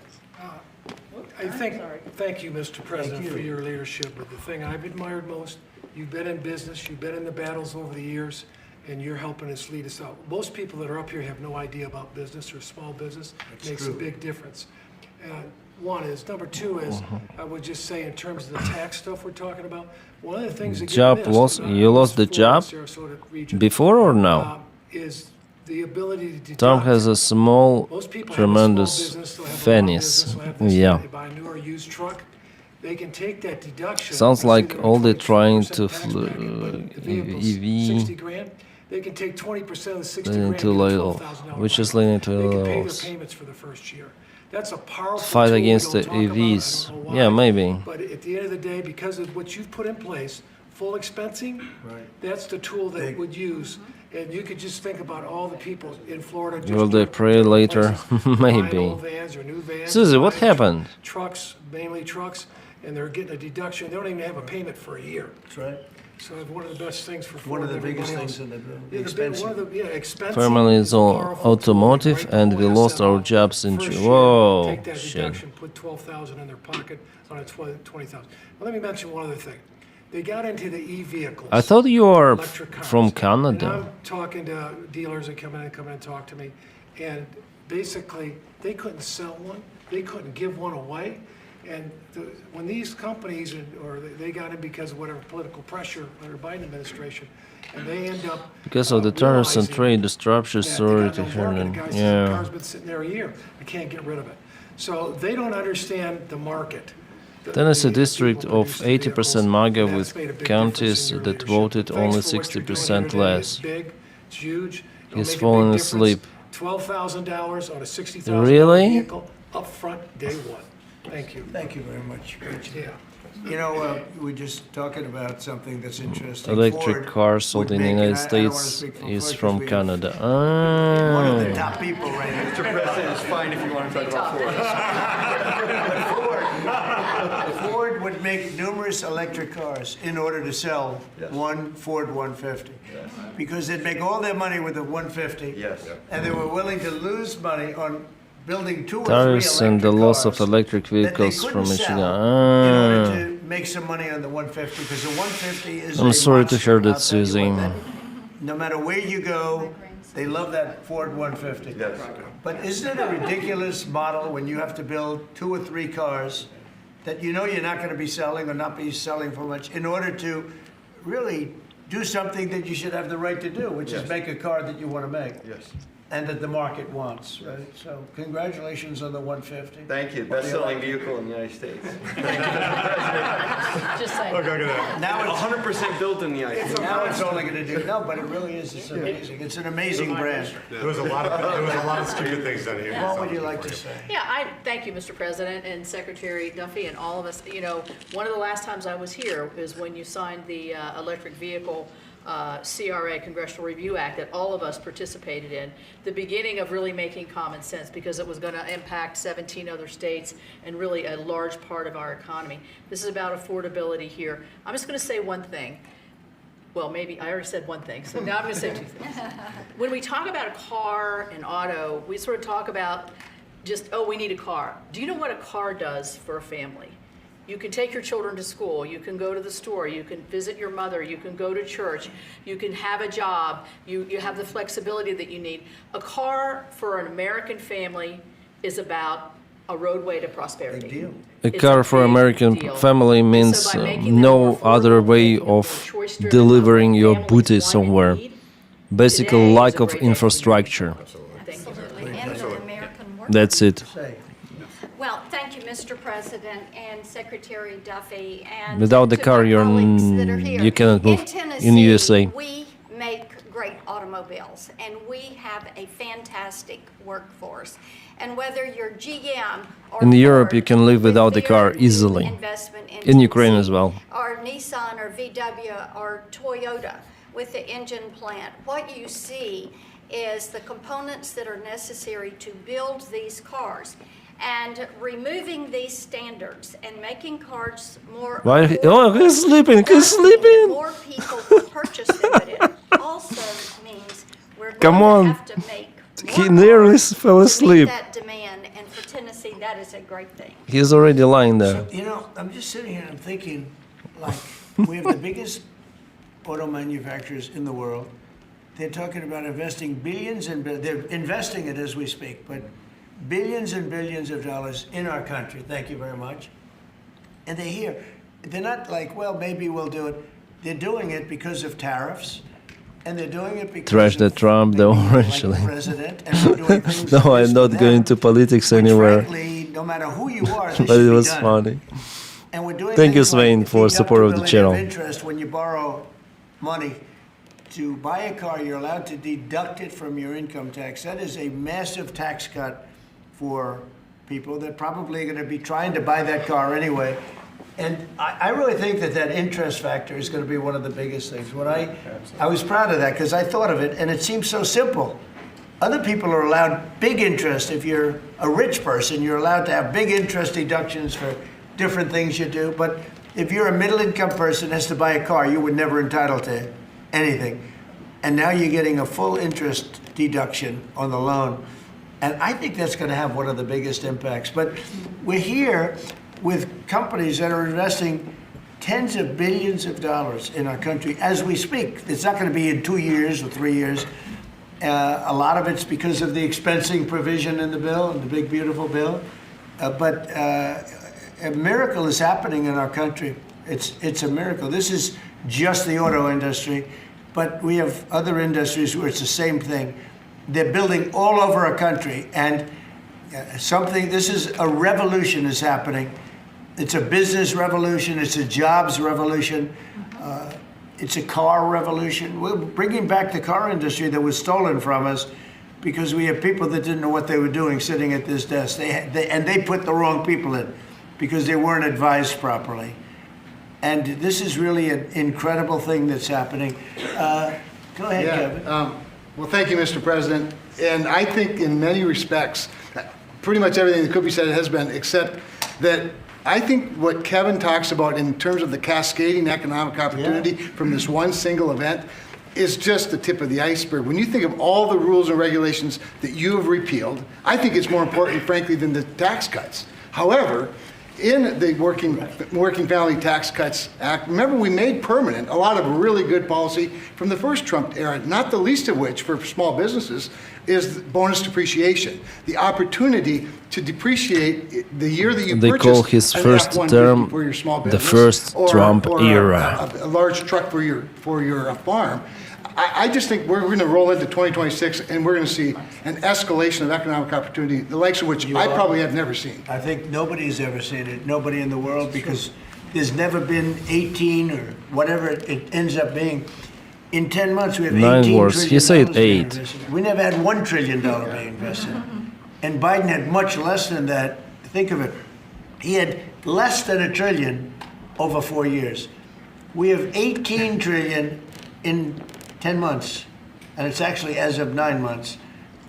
Thank you, Mr. President, for your leadership. But the thing I've admired most, you've been in business, you've been in the battles over the years, and you're helping us lead us out. Most people that are up here have no idea about business or small business. It makes a big difference. One is. Number two is, I would just say in terms of the tax stuff we're talking about, one of the things that Job lost. You lost the job before or now? is the ability to deduct. Tom has a small, Most people tremendous have a small business, they'll have a long penis. business, they'll have this, Yeah. They buy a new or used truck, they can take that deduction. Sounds let's say like they're all they're 20% trying to tax bracket, but the vehicle's EV 60 grand. They can take 20% of the 60 leading grand, to get a little, $12,000 which is write-off. leading to They can pay their loss. payments for the first year. That's a powerful Fight tool we against don't the talk about. I EVs. don't know why. Yeah, maybe. But at the end of the day, because of what you've put in place, full expensing, that's the tool that would use. And you could just think about all the people in Florida. just Will they pray later? buying Maybe. old vans or new vans, Susie, what buying happened? Trucks, mainly trucks, and they're getting a deduction. They don't even have a payment for a year. That's right. So one of the best things for One Ford of the and biggest everybody things else. in the bill. Yeah, one of the, expensive. Family is all powerful tool. automotive, and we lost our jobs in First June. year, Whoa, take that shit. deduction, put 12,000 in their pocket on a 20,000. Well, let me mention one other thing. They got into the e-vehicles. I thought you are electric cars. from And Canada. I'm talking to dealers that come in and talk to me, and basically they couldn't sell one, they couldn't give one away, and when these companies they got in because of whatever political pressure under Biden administration, and they end up Because of the tariffs and realizing trade disruptions, that sorry they to got no hear market. them. The guy says the Yeah. car's been sitting there a year, I can't get rid of it. So they don't understand the market. Denys is a district people of produce 80% MAGA and with that's made a big counties difference in your that leadership. voted Thanks only for what you're doing 60% every day. less. It's big, it's huge. It'll He's make a big falling difference. asleep. $12,000 on a $60,000 Really? vehicle up front day one. Thank you. Thank you very much. Great job. Yeah. You know, we're just talking about something that's interesting. Electric Ford cars sold would in the make- and United I don't wanna States speak for is Ford from 'cause we have Canada. One of the Ah. top people right here. Mr. President, it's fine if you want to talk about Ford. Ford would make numerous electric cars in order to sell one Ford 150. Because they'd make all their money with the 150. Yes. And they were willing to lose money on building 2 or 3 Tariffs and the electric loss of cars electric that they vehicles from couldn't Michigan. sell in order Ah. to make some money on the 150, because the 150 is I'm a sorry to monster. hear that, I'll tell you Susie. what, no matter where you go, they love that Ford 150. Yes. But isn't it a ridiculous model when you have to build 2 or 3 cars that you know you're not going to be selling or not be selling for much in order to really do something that you should have the right to do, which is make a car that you want to make? Yes. And that the market wants, right? So congratulations on the 150. Thank you. Best-selling vehicle in the United States. Just saying. Now it's 100% built in the United States. Now it's only going to do, no, but it really is, it's amazing. It's an amazing brand. There was a lot of stupid things done here. What would you like to say? Yeah, I thank you, Mr. President and Secretary Duffy and all of us. You know, one of the last times I was here is when you signed the electric vehicle CRA, Congressional Review Act, that all of us participated in, the beginning of really making common sense, because it was going to impact 17 other states and really a large part of our economy. This is about affordability here. I'm just going to say one thing. Well, maybe I already said one thing, so now I'm going to say 2 things. When we talk about a car and auto, we sort of talk about just, oh, we need a car. Do you know what a car does for a family? You can take your children to school, you can go to the store, you can visit your mother, you can go to church, you can have a job, you have the flexibility that you need. A car for an American family is about a roadway to prosperity. Big deal. A car for American family means no other way of delivering your booty somewhere. Basically, lack of infrastructure. That's it. Well, thank you, Mr. President and Secretary Duffy. And Without the to car, my colleagues that are here. you cannot move in Tennessee, in USA. We make great automobiles, and we have a fantastic workforce. And whether you're GM or In Europe, Ford, you can live without the car easily. investment In Ukraine as well. or Nissan or VW or Toyota with the engine plant, what you see is the components that are necessary to build these cars. And removing these standards and making cars more Why? Oh, he's sleeping. He's sleeping. more people to purchase them, but it also means we're Come going on. to have to make He nearly fell to meet asleep. that demand, and for Tennessee, that is a great thing. He's already lying there. You know, I'm just sitting here and I'm thinking, like, we have the biggest auto manufacturers in the world. They're talking about investing billions and they're investing it as we speak, but billions and billions of dollars in our country. Thank you very much. And they're here. They're not like, well, maybe we'll do it. They're doing it because of tariffs, and they're doing it because Trash that Trump, though, actually. president, and we're doing things No, like I'm this not for going them, to politics which anywhere. frankly, no matter who you are, they But it should be was done. funny. And we're doing Thank you, things like Svein, for support of the channel. interest when you borrow money to buy a car, you're allowed to deduct it from your income tax. That is a massive tax cut for people that probably are going to be trying to buy that car anyway. And I really think that interest factor is going to be one of the biggest things. When I was proud of that because I thought of it, and it seems so simple. Other people are allowed big interest. If you're a rich person, you're allowed to have big interest deductions for different things you do. But if you're a middle-income person that has to buy a car, you were never entitled to anything. And now you're getting a full interest deduction on the loan. And I think that's going to have one of the biggest impacts. But we're here with companies that are investing tens of billions of dollars in our country as we speak. It's not going to be in 2 years or 3 years. A lot of it's because of the expensing provision in the bill, in the big, beautiful bill. But a miracle is happening in our country. It's a miracle. This is just the auto industry, but we have other industries where it's the same thing. They're building all over our country, and this is a revolution is happening. It's a business revolution. It's a jobs revolution. It's a car revolution. We're bringing back the car industry that was stolen from us because we have people that didn't know what they were doing sitting at this desk. They put the wrong people in because they weren't advised properly. And this is really an incredible thing that's happening. Go ahead, Kevin. Well, thank you, Mr. President. And I think in many respects, pretty much everything that could be said has been, except that I think what Kevin talks about in terms of the cascading economic opportunity from this one single event is just the tip of the iceberg. When you think of all the rules and regulations that you have repealed, I think it's more important, frankly, than the tax cuts. However, in the Working Family Tax Cuts Act, remember we made permanent a lot of really good policy from the first Trump era, not the least of which for small businesses is bonus depreciation. The opportunity to depreciate the year that you They purchased call his an first F-150 term for your small the business, first Trump or era. a large truck for your farm. I just think we're going to roll into 2026 and we're going to see an escalation of economic opportunity, the likes of which I probably have never seen. I think nobody's ever seen it, nobody in the world, because there's never been 18 or whatever it ends up being. In 10 months, we have 9 18 words. trillion He said dollars being 8. invested. We never had $1 trillion being invested. And Biden had much less than that. Think of it. He had less than $1 trillion over 4 years. We have 18 trillion in 10 months. And it's actually as of 9 months.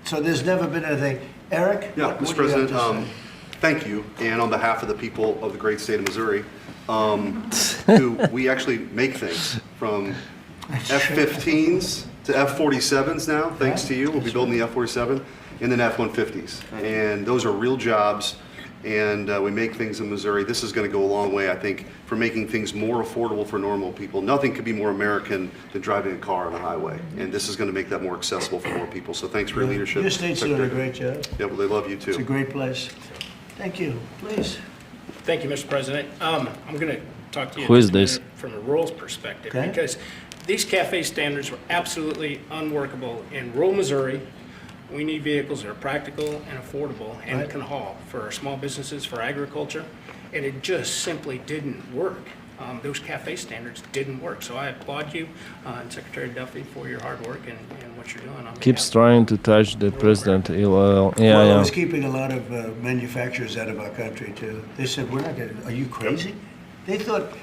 So there's never been anything. Eric? Yeah, Mr. President, thank you. And on behalf of the people of the great state of Missouri, we actually make things from F-15s to F-47s now, thanks to you. We'll be building the F-47 and then F-150s. And those are real jobs, and we make things in Missouri. This is going to go a long way, I think, for making things more affordable for normal people. Nothing could be more American than driving a car on a highway, and this is going to make that more accessible for more people. So thanks for your leadership. Your state's doing a great job. Yeah, well, they love you too. It's a great place. Thank you. Please. Thank you, Mr. President. I'm going to talk to you Who is this? from a rural perspective, Okay. because these CAFE standards were absolutely unworkable in rural Missouri. We need vehicles that are practical and affordable and can haul for our small businesses, for agriculture, and it just simply didn't work. Those CAFE standards didn't work. So I applaud you and Secretary Duffy for your hard work and what you're doing. Keeps trying to touch the president. Yeah, Well, it yeah. was keeping a lot of manufacturers out of our country, too. They said, we're not going to, are you crazy? They thought,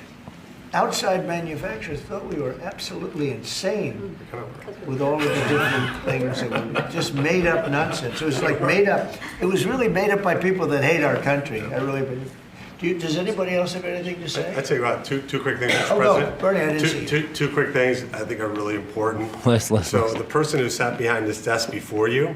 outside manufacturers thought we were absolutely insane with all of the different things that were just made up nonsense. It was like made up, it was really made up by people that hate our country. I really believe. Does anybody else have anything to say? I'd say about two quick things, Mr. Oh, no, President. Bernie, I didn't see you. Two quick things I think are really important. Let's. So the person who sat behind this desk before you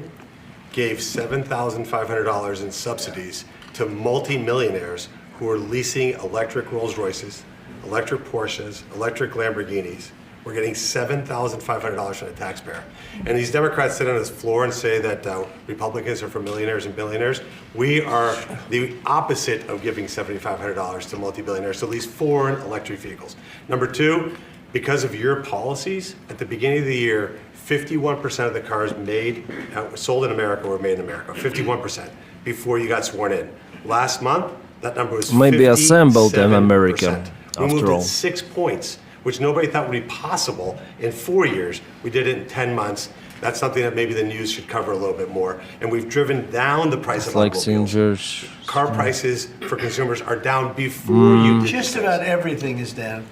gave $7,500 in subsidies to multimillionaires who are leasing electric Rolls Royces, electric Porsches, electric Lamborghinis. We're getting $7,500 from the taxpayer. And these Democrats sit on this floor and say that Republicans are for millionaires and billionaires. We are the opposite of giving $7,500 to multi-billionaires to lease foreign electric vehicles. Number two, because of your policies, at the beginning of the year, 51% of the cars sold in America were made in America, 51%, before you got sworn in. Last month, That number was Maybe assembled in 57%. America, We moved after all. it 6 points, which nobody thought would be possible in 4 years. We did it in 10 months. That's something that maybe the news should cover a little bit more. And we've driven down the price of automobiles. Car prices for consumers are down before you. Just about everything is down.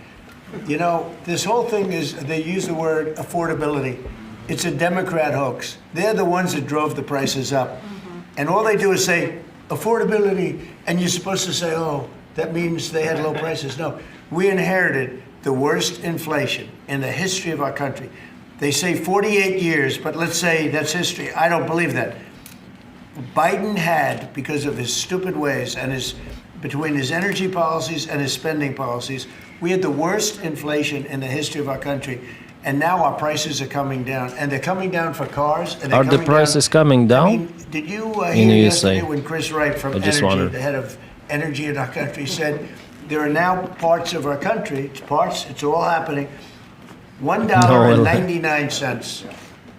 You know, this whole thing is, they use the word affordability. It's a Democrat hoax. They're the ones that drove the prices up. And all they do is say, affordability, and you're supposed to say, oh, that means they had low prices. No, we inherited the worst inflation in the history of our country. They say 48 years, but let's say that's history. I don't believe that. Biden had, because of his stupid ways and between his energy policies and his spending policies, we had the worst inflation in the history of our country. And now our prices are coming down, and they're coming down for cars. And Are the prices coming down? I mean, did you in hear USA? yesterday when Chris Wright from I just Energy, wondered. the head of energy in our country, said there are now parts of our country, it's all happening, $1.99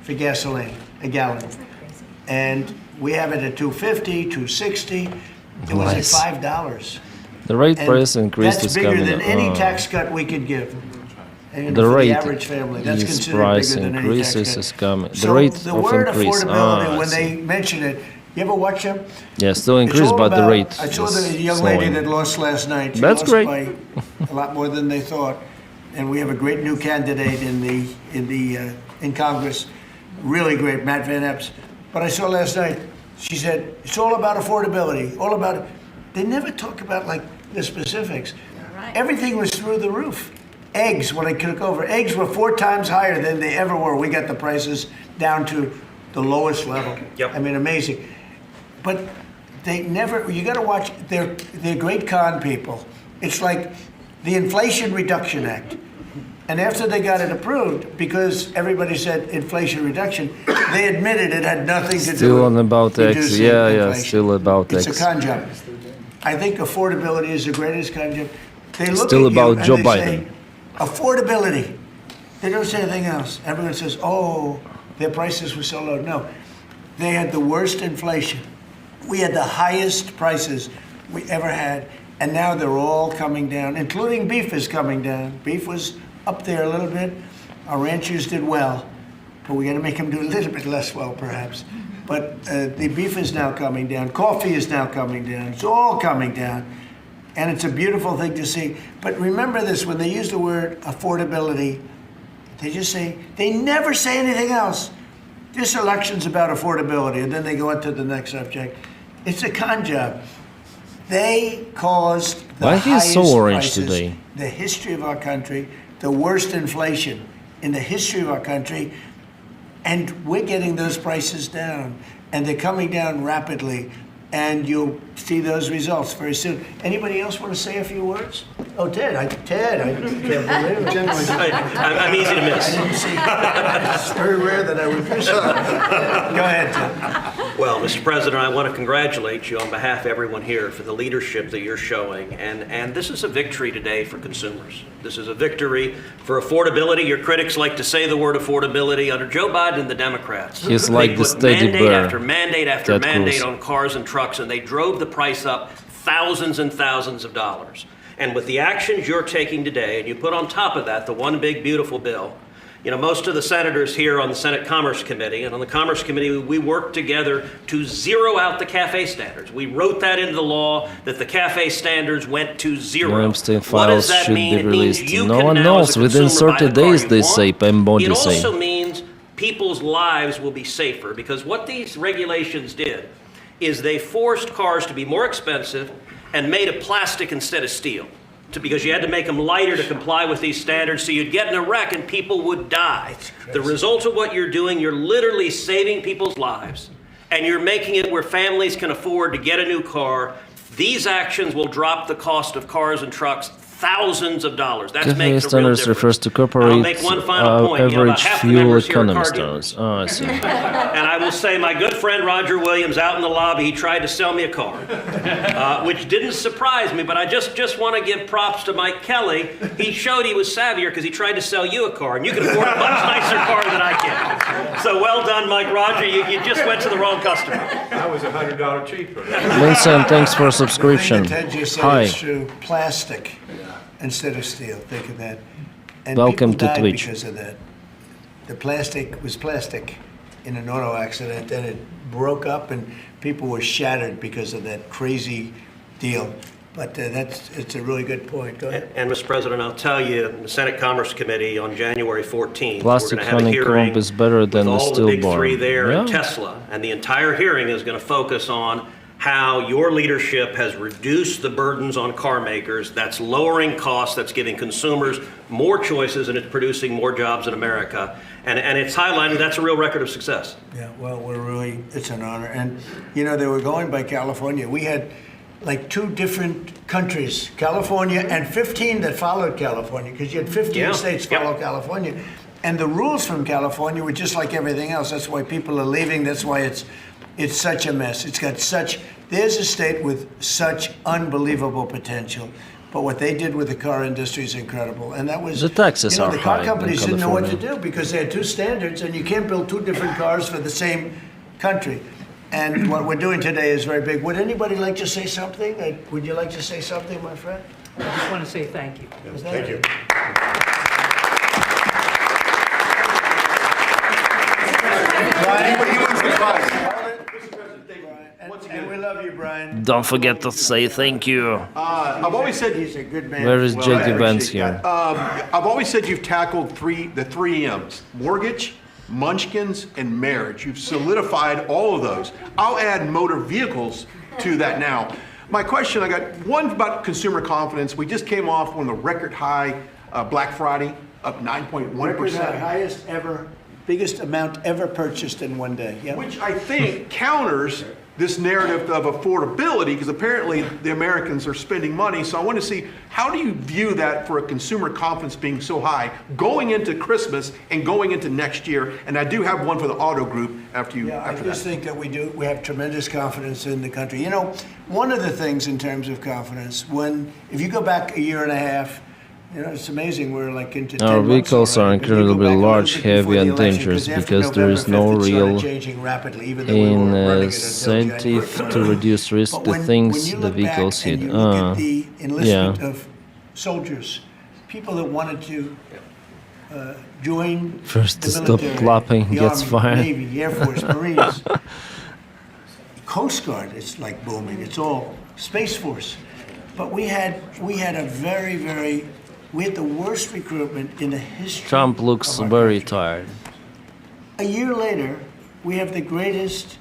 for gasoline, a gallon. And we have it at $2.50, $2.60. It was Nice. at $5. The rate And price increase that's is bigger coming than up. any tax cut we could give. And, you know, The for rate the average family, that's is considered price bigger than any tax increases cut. is coming. The So rate the of word increase. affordability, I when see. they mention it, you ever watch them? Yeah, still It's increase, all but the about- rate I saw is the young lady slowing. that lost last night. She That's lost great. by a lot more than they thought. And we have a great new candidate in Congress, really great, Matt Van Epps. But I saw last night, she said, it's all about affordability, all about it. They never talk about like the specifics. Everything was through the roof. Eggs, when I took over, eggs were 4 times higher than they ever were. We got the prices down to the lowest level. I mean, amazing. But they never, you got to watch, they're great con people. It's like the Inflation Reduction Act. And after they got it approved, because everybody said inflation reduction, they admitted it had nothing to do Still on with about X. reducing Yeah, inflation. still about It's X. a con job. I think affordability is the greatest con job. They look Still at you about and Joe they Biden. say, affordability. They don't say anything else. Everyone says, oh, their prices were so low. No, they had the worst inflation. We had the highest prices we ever had, and now they're all coming down, including beef is coming down. Beef was up there a little bit. Our ranchers did well, but we got to make them do a little bit less well, perhaps. But the beef is now coming down. Coffee is now coming down. It's all coming down. And it's a beautiful thing to see. But remember this, when they use the word affordability, they just say, they never say anything else. This election's about affordability, and then they go on to the next subject. It's a con job. They caused the Why he's highest so orange prices, today? the history of our country, the worst inflation in the history of our country, and we're getting those prices down, and they're coming down rapidly, and you'll see those results very soon. Anybody else want to say a few words? Oh, Ted, I can't believe it. I'm easy to miss. I didn't see. It's very rare that I would miss it. Go ahead, Ted. Well, Mr. President, I want to congratulate you on behalf of everyone here for the leadership that you're showing. And this is a victory today for consumers. This is a victory for affordability. Your critics like to say the word affordability. Under Joe Biden and the Democrats, He's they like the put steady mandate bear, after mandate after Ted mandate Cruz. on cars and trucks, and they drove the price up thousands and thousands of dollars. And with the actions you're taking today, and you put on top of that the one big beautiful bill, you know, most of the senators here on the Senate Commerce Committee, and on the Commerce Committee, we worked together to zero out the CAFE standards. We wrote that into the law that the CAFE standards went to zero. Epstein What does files that should mean? be It means released. you No can one now, as knows. a Within consumer, buy 30 the car days, you they want. say, Pembodi It say. also means people's lives will be safer, because what these regulations did is they forced cars to be more expensive and made of plastic instead of steel, because you had to make them lighter to comply with these standards, so you'd get in a wreck and people would die. The result of what you're doing, you're literally saving people's lives, and you're making it where families can afford to get a new car. These actions will drop the cost of cars and trucks thousands of dollars. That's CAFE making a real standards difference. refers to And I'll corporate make one final point. You know, about average half the fuel members here are economy car dealers. standards. Oh, I see. And I will say, my good friend Roger Williams out in the lobby, he tried to sell me a car, which didn't surprise me, but I just want to give props to Mike Kelly. He showed he was savvier because he tried to sell you a car, and you can afford a much nicer car than I can. So well done, Mike. Roger, you just went to the wrong customer. That was $100 cheaper. Vincent, thanks for subscription. The thing that Ted just said Hi. is true. Plastic instead of steel. Think of that. And Welcome people to died Twitch. because of that. The plastic was plastic in an auto accident, and it broke up, and people were shattered because of that crazy deal. But it's a really good point. Go ahead. And Mr. President, I'll tell you, the Senate Commerce Committee on January 14th, Plastic we're going to have a hearing honeycomb is better than the with all the steel big bar. three there and Yeah. Tesla. And the entire hearing is going to focus on how your leadership has reduced the burdens on car makers. That's lowering costs, that's giving consumers more choices, and it's producing more jobs in America. And it's highlighting that's a real record of success. Yeah, well, it's an honor. And, you know, they were going by California. We had like 2 different countries, California and 15 that followed California, because you had 15 states follow California. And the rules from California were just like everything else. That's why people are leaving. That's why it's such a mess. There's a state with such unbelievable potential. But what they did with the car industry is incredible. And that was, The taxes you know, are the car high companies in didn't know what to California. do because they had 2 standards, and you can't build 2 different cars for the same country. And what we're doing today is very big. Would anybody like to say something? Would you like to say something, my friend? I just want to say thank you. Thank you. And we love you, Brian. Don't forget to say thank you. I've always said he's a good man. Where is Well, J.D. I Vance appreciate here? that. I've always said you've tackled the three M's: mortgage, munchkins, and marriage. You've solidified all of those. I'll add motor vehicles to that now. My question, I got one about consumer confidence. We just came off one of the record high Black Friday, up 9.1%. Record high, highest ever, biggest amount ever purchased in one day. Yep. Which I think counters this narrative of affordability, because apparently the Americans are spending money. So I want to see, how do you view that for a consumer confidence being so high going into Christmas and going into next year? And I do have one for the auto group after you. Yeah, I after just that. think that we have tremendous confidence in the country. You know, one of the things in terms of confidence, if you go back a year and a half, you know, it's amazing. We're like into 10 Our months vehicles are already. But you go incredibly back a little large, bit heavy, before the and election, dangerous after because there is November no 5th, it started real changing rapidly, even though we weren't running it until incentive January. to reduce risk But to when things you the look vehicles back hit. and you look at the Yeah. enlistment of soldiers, people that wanted to join First the to stop military, clapping the gets Army, fired. Navy, Air Force, Marines, Coast Guard, it's like booming. It's all Space Force. But we had the worst recruitment in the history. Trump looks of our very country. tired. A year later, we have the greatest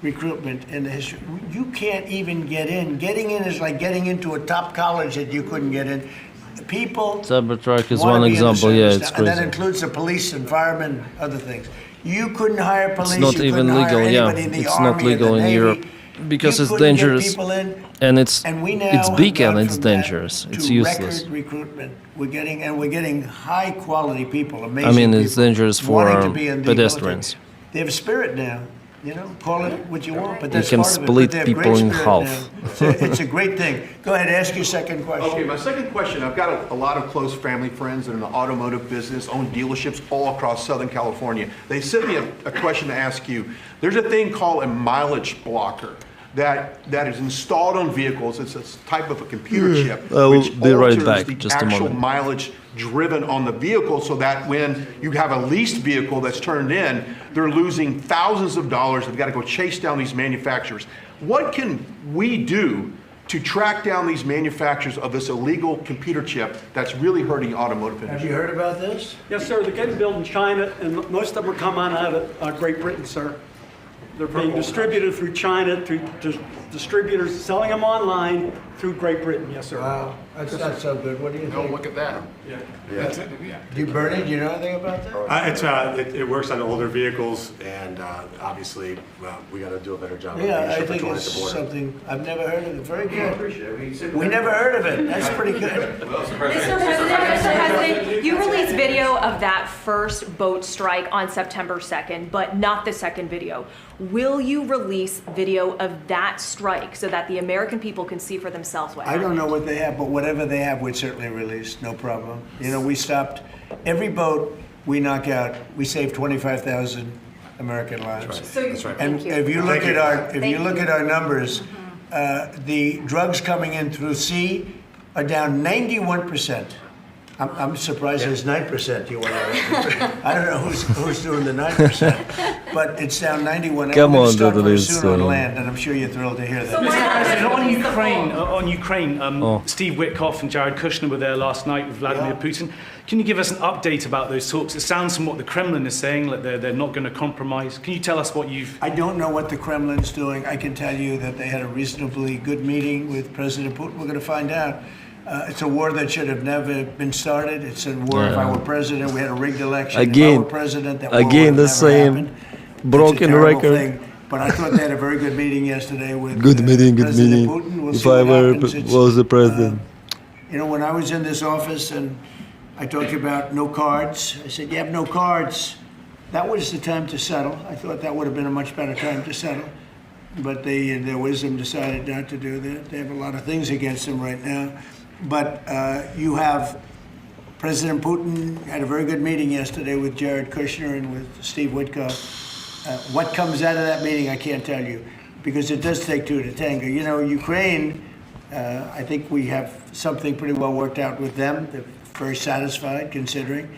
recruitment in the history. You can't even get in. Getting in is like getting into a top college that you couldn't get in. People Cybertruck is wanna one be in the example. Yeah, service it's now, and that crazy. includes the police and firemen, other things. You couldn't hire police. It's not you even couldn't hire legal. Yeah, anybody in the it's Army not or legal the in Navy. Europe because You it's couldn't get dangerous, people in. and it's And we now it's have big and gone it's from that dangerous. It's to useless. Record recruitment. We're getting high quality people, I amazing mean, it's people dangerous for wanting to be in the pedestrians. military. They have a spirit now. You know, call it what you want, but You that's can part of it. split But they have people great in spirit half. now. It's a great thing. Go ahead, ask your second question. Okay, my second question, I've got a lot of close family friends that are in the automotive business, own dealerships all across Southern California. They sent me a question to ask you. There's a thing called a mileage blocker that is installed on vehicles. It's a type of a computer chip I will which be right alters back, the just a actual moment. mileage driven on the vehicle, so that when you have a leased vehicle that's turned in, they're losing thousands of dollars. They've got to go chase down these manufacturers. What can we do to track down these manufacturers of this illegal computer chip that's really hurting the automotive Have industry? you heard about this? Yes, sir. They're getting built in China, and most of them are coming out of Great Britain, sir. They're being distributed through China, through distributors selling them online through Great Britain. Yes, sir. Wow, that's not so good. What do you think? Look at that. That's it. Do you, Bernie, do you know anything about that? It works on older vehicles, and obviously we got to do a better job. Yeah, of I making think sure it's patrolling the border. something, I've never heard of it. Very good. We never heard of it. That's pretty good. Mr. President, you released video of that first boat strike on September 2nd, but not the second video. Will you release video of that strike so that the American people can see for themselves what I happened? don't know what they have, but whatever they have, we'd certainly release, no problem. You know, we stopped, every boat we knock out, we save 25,000 American lives. That's right. And if you look at our numbers, the drugs coming in through sea are down 91%. I'm surprised there's 9%. You want to? I don't know who's doing the 9%, but it's down 91. Come on, start that very is, soon on land, and I'm sure you're thrilled to hear that. On Ukraine, Steve Witkoff and Jared Kushner were there last night with Vladimir Putin. Can you give us an update about those talks? It sounds from what the Kremlin is saying, like they're not going to compromise. Can you tell us what you've... I don't know what the Kremlin's doing. I can tell you that they had a reasonably good meeting with President Putin. We're going to find out. It's a war that should have never been started. It's a war. If I were president, we had a rigged election. Again, if I were president, that war again would the have same never happened. broken It's a terrible record. thing. But I thought they had a very good meeting yesterday with Good meeting. President Putin. We'll If see I what were happens. was the president. You know, when I was in this office and I talked about no cards, I said, you have no cards. That was the time to settle. I thought that would have been a much better time to settle. But they, in their wisdom, decided not to do that. They have a lot of things against them right now. But you have President Putin had a very good meeting yesterday with Jared Kushner and with Steve Witkoff. What comes out of that meeting, I can't tell you, because it does take two to tango. You know, Ukraine, I think we have something pretty well worked out with them. They're very satisfied, considering.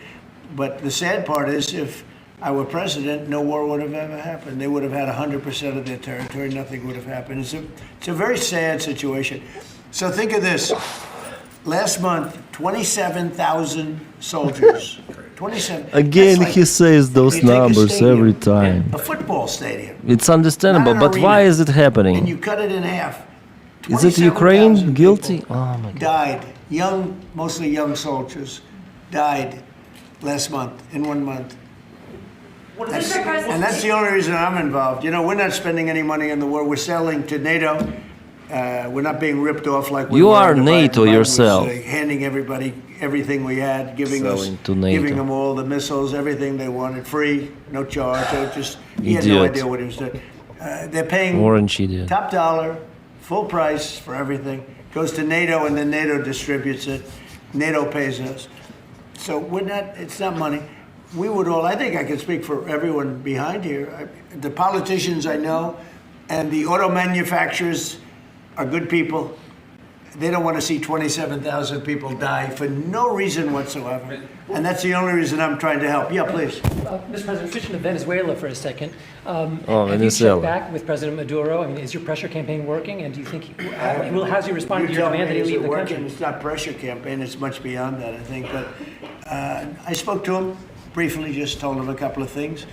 But the sad part is, if I were president, no war would have ever happened. They would have had 100% of their territory. Nothing would have happened. It's a very sad situation. So think of this. Last month, 27,000 soldiers. 27. Again, That's like, he says those you take a numbers stadium, every time. a football stadium. It's understandable, Not an but why arena, is it and happening? you cut it in half. Is it Ukraine guilty? Oh my God. Died. Young, mostly young soldiers, died last month, in 1 month. And that's the only reason I'm involved. You know, we're not spending any money in the war. We're selling to NATO. We're not being ripped off like we You were are under NATO Biden. Biden yourself. was, handing everybody everything we had, giving Selling to NATO. giving them all the missiles, everything they wanted, free, no charge. He had no Idiot. idea what he was doing. They're paying Orange idiot. top dollar, full price for everything. Goes to NATO, and then NATO distributes it. NATO pays us. So we're not. It's not money. We would all. I think I can speak for everyone behind here. The politicians I know, and the auto manufacturers are good people. They don't want to see 27,000 people die for no reason whatsoever. And that's the only reason I'm trying to help. Yeah, please. Mr. President, switching to Venezuela for a second. Have you Venezuela. checked back with President Maduro? I mean, is your pressure campaign working? And do you think, how's he responding to your tell demand that me, he is leave it the working? country? It's not pressure campaign. It's much beyond that, I think. But I spoke to him briefly, just told him a couple of things.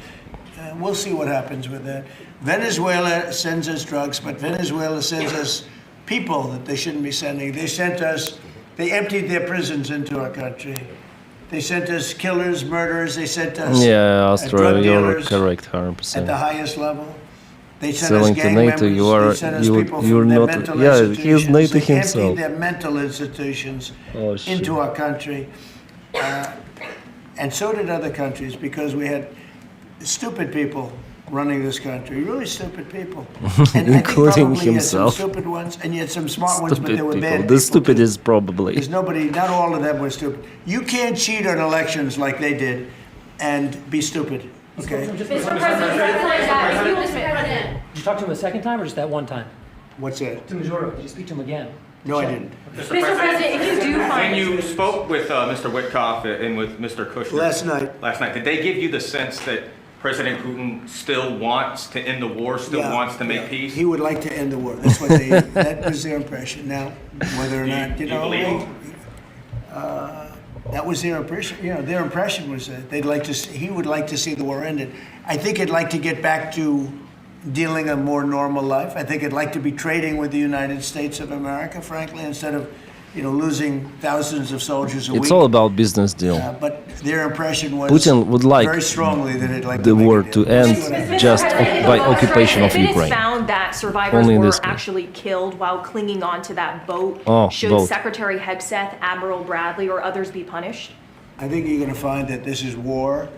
We'll see what happens with that. Venezuela sends us drugs, but Venezuela sends us people that they shouldn't be sending. They emptied their prisons into our country. They sent us killers, murderers. They sent us Yeah, drug Australia, you're dealers correct, at 100%. the highest level. They sent Selling us to gang NATO, members. you are They sent us you're people from not. their mental Yeah, institutions. he's NATO They himself. emptied their mental institutions Oh, shit. into our country, and so did other countries, because we had stupid people running this country, really stupid people. And Including I think himself. Some stupid ones, and yet some smart ones, but they were Stupid bad people. The people. stupid is probably. There's nobody, not all of them were stupid. You can't cheat on elections like they did and be stupid, okay? Did you talk to him a second time or just that one time? What's that? To Maduro, did you speak to him again? No, I didn't. Mr. President, if you do find... When you spoke with Mr. Witkoff and with Mr. Kushner Last night, did they give you the sense that President Putin still wants to end the war, wants to make peace? He would like to end the war. That's what that was their impression. Now, whether or not, that was their impression. You know, their impression was that he would like to see the war ended. I think he'd like to get back to dealing a more normal life. I think he'd like to be trading with the United States of America, frankly, instead of, losing thousands of soldiers a week. It's all about business deal. But their impression was Putin would like very strongly that he'd like the to make war a to deal. end just by occupation of If it is Ukraine. found that survivors Only in were this case. actually killed while clinging on to that boat, Oh, should boat. Secretary Hegseth, Admiral Bradley, or others be punished? I think you're going to find that this is war,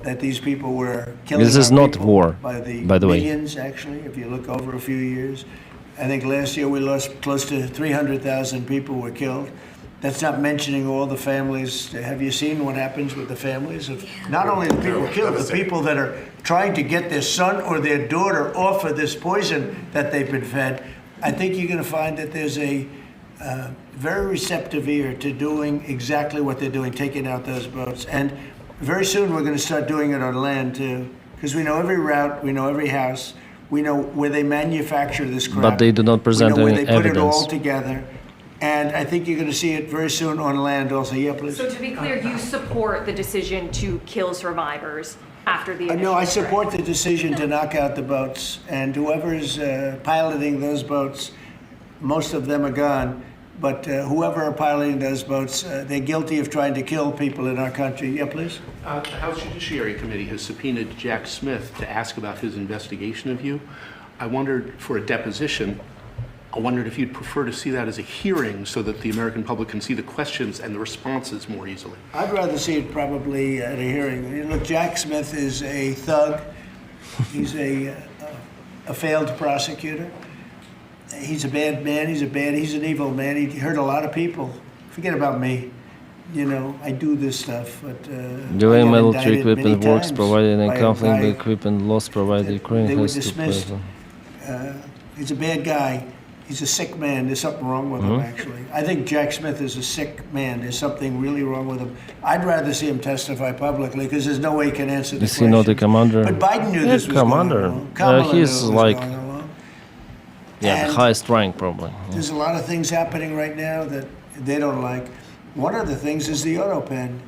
that these people were killing This is our not people war, by the way. millions, actually, if you look over a few years. I think last year we lost close to 300,000 people were killed. That's not mentioning all the families. Have you seen what happens with the families of not only the people killed, the people that are trying to get their son or their daughter off of this poison that they've been fed? I think you're going to find that there's a very receptive ear to doing exactly what they're doing, taking out those boats. And very soon we're going to start doing it on land too, because we know every route, we know every house, we know where they manufacture this crap. But they do not present we know any where they put evidence. it all together. And I think you're going to see it very soon on land also. Yeah, please. So to be clear, you support the decision to kill survivors after the No, I initial support the decision to knock out the boats. And whoever's piloting those boats, most of them are gone. But whoever are piloting those boats, they're guilty of trying to kill people in our country. Yeah, please. The House Judiciary Committee has subpoenaed Jack Smith to ask about his investigation of you. I wondered, for a deposition, I wondered if you'd prefer to see that as a hearing so that the American public can see the questions and the responses more easily. I'd rather see it probably at a hearing. Look, Jack Smith is a thug. He's a failed prosecutor. He's a bad man. He's an evil man. He hurt a lot of people. Forget about me. You know, I do this stuff, but The military equipment works provided and conflict equipment loss provided Ukraine they were has to dismissed. pay. He's a bad guy. He's a sick man. There's something wrong with him, actually. I think Jack Smith is a sick man. There's something really wrong with him. I'd rather see him testify publicly because there's no way he can answer the Is he not the commander? But Biden knew this was commander. going on. Kamala knew He's it was like, going on. yeah, And highest rank probably. There's a lot of things happening right now that they don't like. One of the things is the auto pen.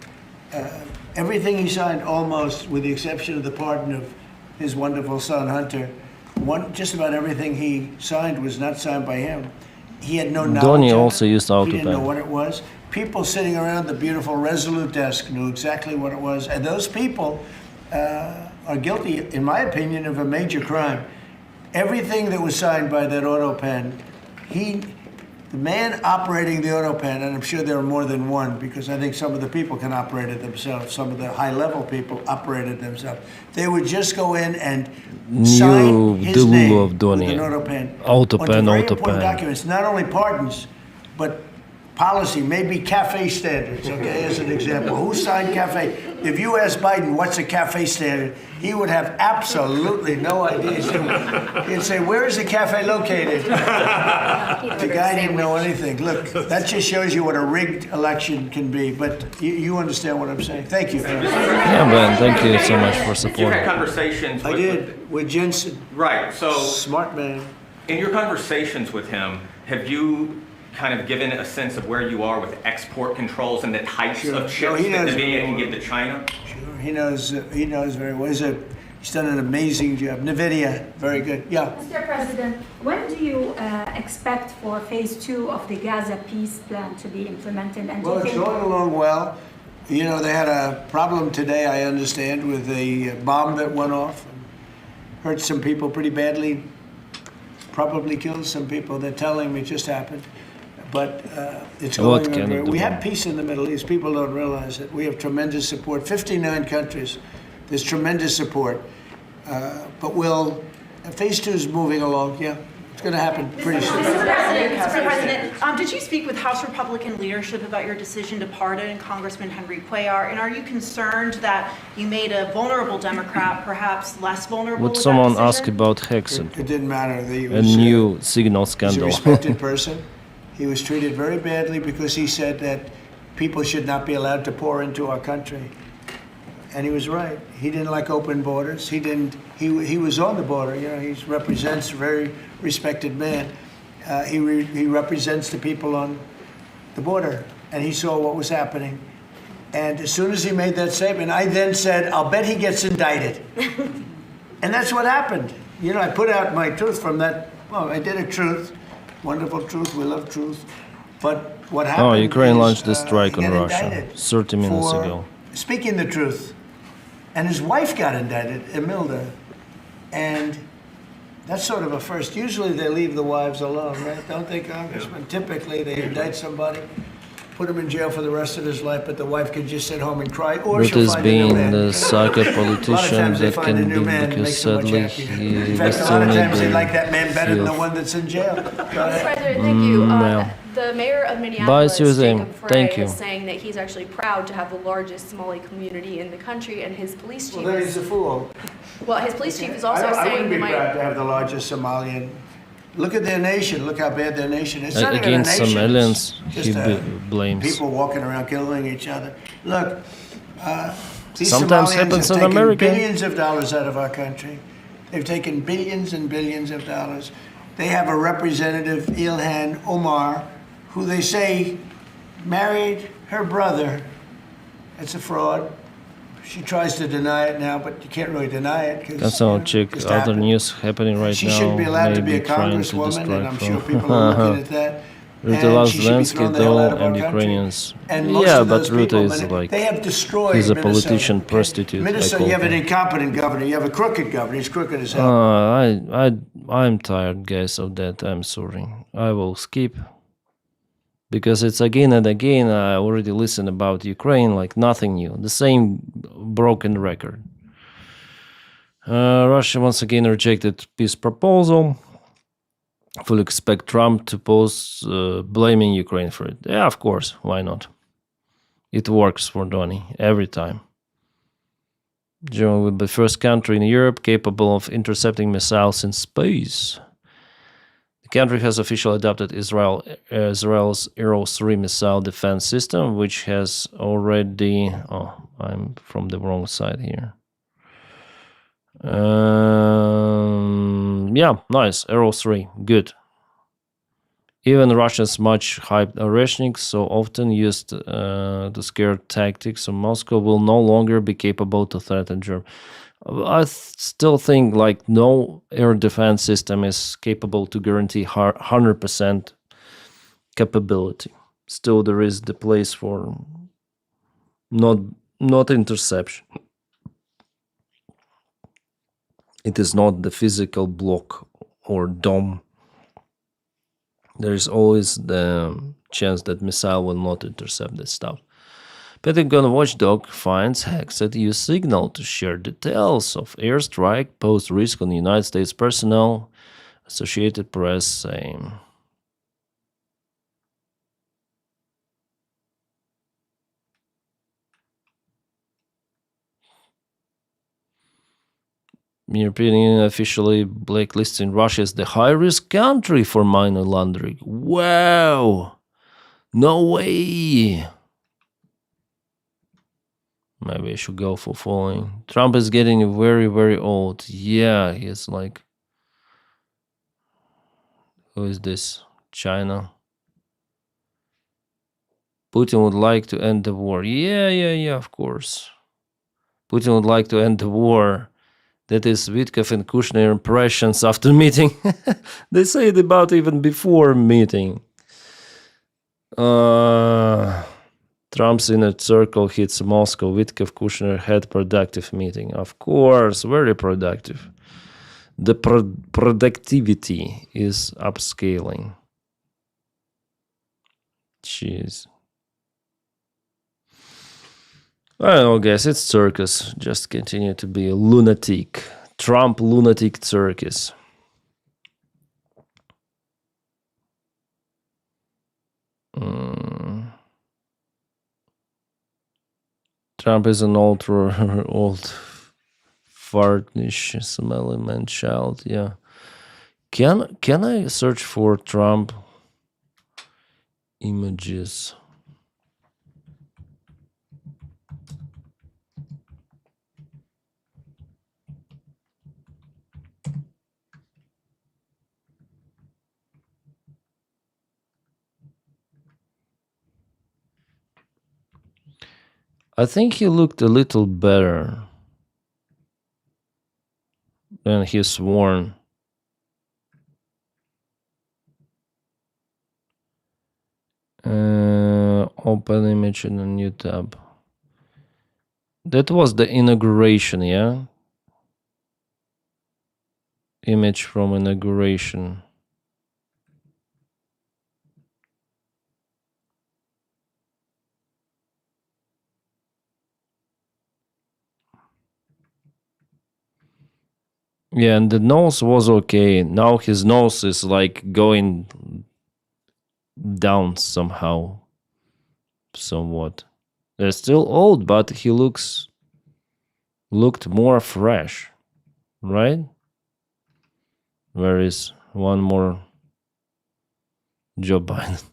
Everything he signed, almost, with the exception of the pardon of his wonderful son, Hunter, just about everything he signed was not signed by him. He had no knowledge Donny of also it. used He auto didn't know pen. what it was. People sitting around the beautiful Resolute desk knew exactly what it was. And those people are guilty, in my opinion, of a major crime. Everything that was signed by that auto pen, the man operating the auto pen, and I'm sure there are more than one because I think some of the people can operate it themselves. Some of the high-level people operated themselves. They would just go in and sign his name of with Donny. an auto pen. Auto onto pen, very auto important pen. documents, not only pardons, but policy, maybe cafe standards, okay, as an example. Who signed cafe? If you ask Biden, what's a cafe standard, he would have absolutely no idea. He'd say, where is the cafe located? The guy didn't know anything. Look, that just shows you what a rigged election can be, but you understand what I'm saying. Thank you. Yeah, Ben, thank you so much for You support. had conversations with... I did, with Jensen. Right, so... Smart man. In your conversations with him, have you kind of given a sense of where you are with export controls and the types of chips he that knows NVIDIA can give to China? Sure, he knows very well. He's done an amazing job. NVIDIA, very good. Yeah. Mr. President, when do you expect for phase 2 of the Gaza peace plan to be implemented? And Well, it's going along well. You know, they had a problem today, I understand, with a bomb that went off. Hurt some people pretty badly. Probably killed some people. They're telling me it just happened. But it's What going kind on. of We the have bomb? peace in the Middle East. People don't realize it. We have tremendous support. 59 countries. There's tremendous support. But phase 2 is moving along. Yeah, it's going to happen pretty soon. Mr. President, did you speak with House Republican leadership about your decision to pardon Congressman Henry Cuellar? And are you concerned that you made a vulnerable Democrat perhaps less vulnerable? Would with that someone decision? ask about Hexen? It didn't matter. A new signal He's a scandal. respected person. He was treated very badly because he said that people should not be allowed to pour into our country. And he was right. He didn't like open borders. He was on the border. You know, he represents a very respected man. He represents the people on the border. And he saw what was happening. And as soon as he made that statement, I then said, I'll bet he gets indicted. And that's what happened. You know, I put out my truth from that. Well, I did a truth. Wonderful truth. We love truth. But what happened Oh, Ukraine is, launched a strike he on got Russia indicted 30 minutes for ago. speaking the truth. And his wife got indicted, Emilda. And that's sort of a first. Usually they leave the wives alone, right? Don't they, Congressman? Typically they indict somebody, put him in jail for the rest of his life, but the wife can just sit home and cry, or But she'll as find a new being man. the psycho A lot of politician times they that find a can new be, man and because makes them much sadly happier. he In will fact, a still lot of need times they the like that man better than the field. one that's in jail. Go Mr. ahead. President, thank you. Yeah. The mayor of Bye, Minneapolis, Susan. Jacob Frey, Thank you. is saying that he's actually proud to have the largest Somali community in the country, and his police chief. Well, then he's a fool. Well, his police chief is I also wouldn't saying be they proud might. to have the largest Somalian. Look at their nation. Look how bad their nation is. It's not even a Against nation. Somalians, It's he just, blames. people walking around killing each other. Look, these Sometimes Somalians happens have in taken America. billions of dollars out of our country. They've taken billions and billions of dollars. They have a representative, Ilhan Omar, who they say married her brother. It's a fraud. She tries to deny it now, but you can't really deny it because That's all. Check just other happened. news happening right She now. shouldn't be allowed to be a maybe trying to congresswoman, distract and I'm from. sure people are looking at that. Ruta And loves she should be Zelensky thrown the hell though, out of our and country. Ukrainians. And most Yeah, of but those Ruta people, is like they have destroyed he's a Minnesota. politician prostitute. I Minnesota, call you have an him. incompetent governor. You have a crooked governor. He's crooked as hell. I'm tired, guys, of that. I'm sorry. I will skip because it's again and again. I already listened about Ukraine, like nothing new, the same broken record. Russia once again rejected peace proposal. Fully expect Trump to post blaming Ukraine for it. Yeah, of course. Why not? It works for Donny every time. Germany will be the first country in Europe capable of intercepting missiles in space. The country has officially adopted Israel's Arrow 3 missile defense system, which has already... Oh, I'm from the wrong side here. Yeah, nice. Arrow 3. Good. Even Russia's much hyped Oreshnik, so often used to scare tactics of Moscow, will no longer be capable to threaten Germany. I still think like no air defense system is capable to guarantee 100% capability. Still, there is the place for not interception. It is not the physical block or dome. There is always the chance that missile will not intercept this stuff. Pentagon watchdog finds hacks that use Signal to share details of airstrike, pose risk on United States personnel. Associated Press saying. European Union officially blacklisting Russia as the high-risk country for money laundering. Wow! No way! Maybe I should go for following. Trump is getting very, very old. Yeah, he's like... Who is this? China? Putin would like to end the war. Yeah, of course. Putin would like to end the war. That is Witkoff and Kushner impressions after meeting. They say it about even before meeting. Trump's inner circle hits Moscow. Witkoff, Kushner had productive meeting. Of course, very productive. The productivity is upscaling. Jeez. I don't know, guys, it's circus. Just continue to be a lunatic. Trump lunatic circus. Trump is an old fartish, smelly man child. Yeah. Can I search for Trump images? I think he looked a little better than he sworn. Open image in a new tab. That was the inauguration, yeah? Image from inauguration. Yeah, and the nose was okay. Now his nose is like going down somehow, somewhat. They're still old, but he looked more fresh, right? Where is one more Joe Biden?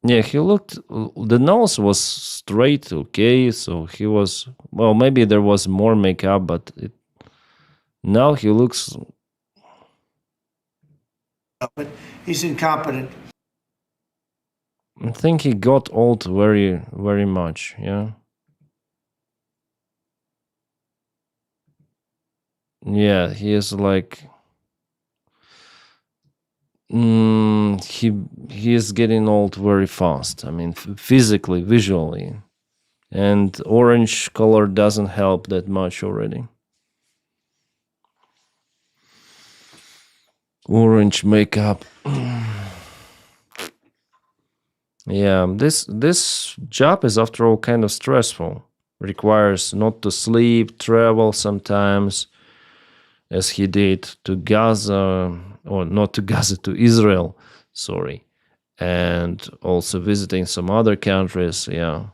Yeah, he looked, the nose was straight, okay, so he was, well, maybe there was more makeup, but now he looks... But he's incompetent. I think he got old very, very much, yeah. Yeah, he is like... he is getting old very fast. I mean, physically, visually, and orange color doesn't help that much already. Orange makeup. Yeah, this job is after all kind of stressful. Requires not to sleep, travel sometimes, as he did to Gaza, or not to Gaza, to Israel, sorry, and also visiting some other countries. Yeah,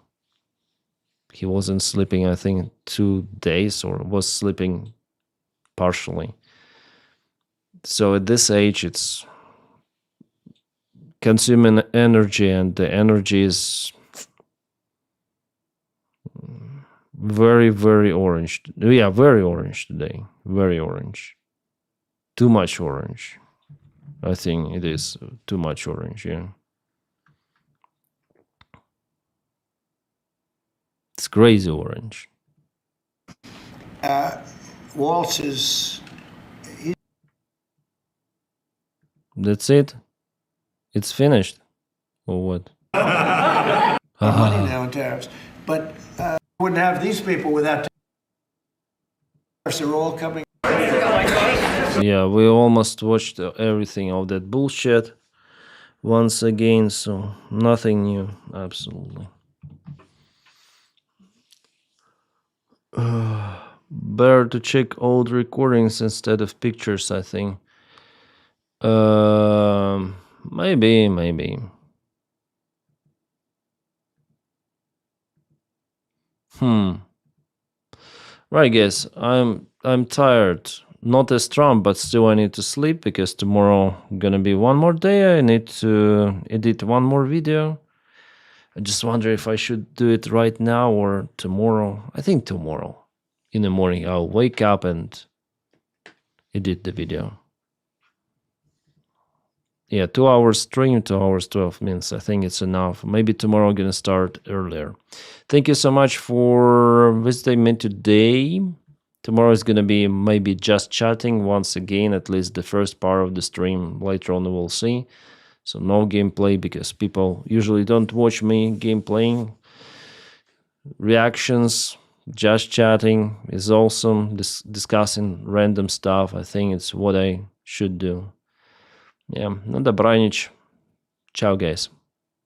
he wasn't sleeping, I think, 2 days, or was sleeping partially. So at this age, it's consuming energy, and the energy is very, very orange. Yeah, very orange today. Very orange. Too much orange. I think it is too much orange, yeah. It's crazy orange. Waltz is... That's it? It's finished? Or what? Money now in tariffs. But wouldn't have these people without tariffs. They're all coming. Yeah, we almost watched everything of that bullshit once again, so nothing new, absolutely. Better to check old recordings instead of pictures, I think. Maybe. Right, guys, I'm tired. Not as strong, but still I need to sleep because tomorrow gonna be one more day. I need to edit one more video. I just wonder if I should do it right now or tomorrow. I think tomorrow. In the morning, I'll wake up and edit the video. Yeah, 2 hours stream, 2 hours, 12 minutes. I think it's enough. Maybe tomorrow I'm gonna start earlier. Thank you so much for visiting me today. Tomorrow is gonna be maybe just chatting once again, at least the first part of the stream. Later on we'll see. So no gameplay because people usually don't watch me gameplaying. Reactions, just chatting is awesome. Discussing random stuff. I think it's what I should do. Yeah, на добраніч. Ciao, guys.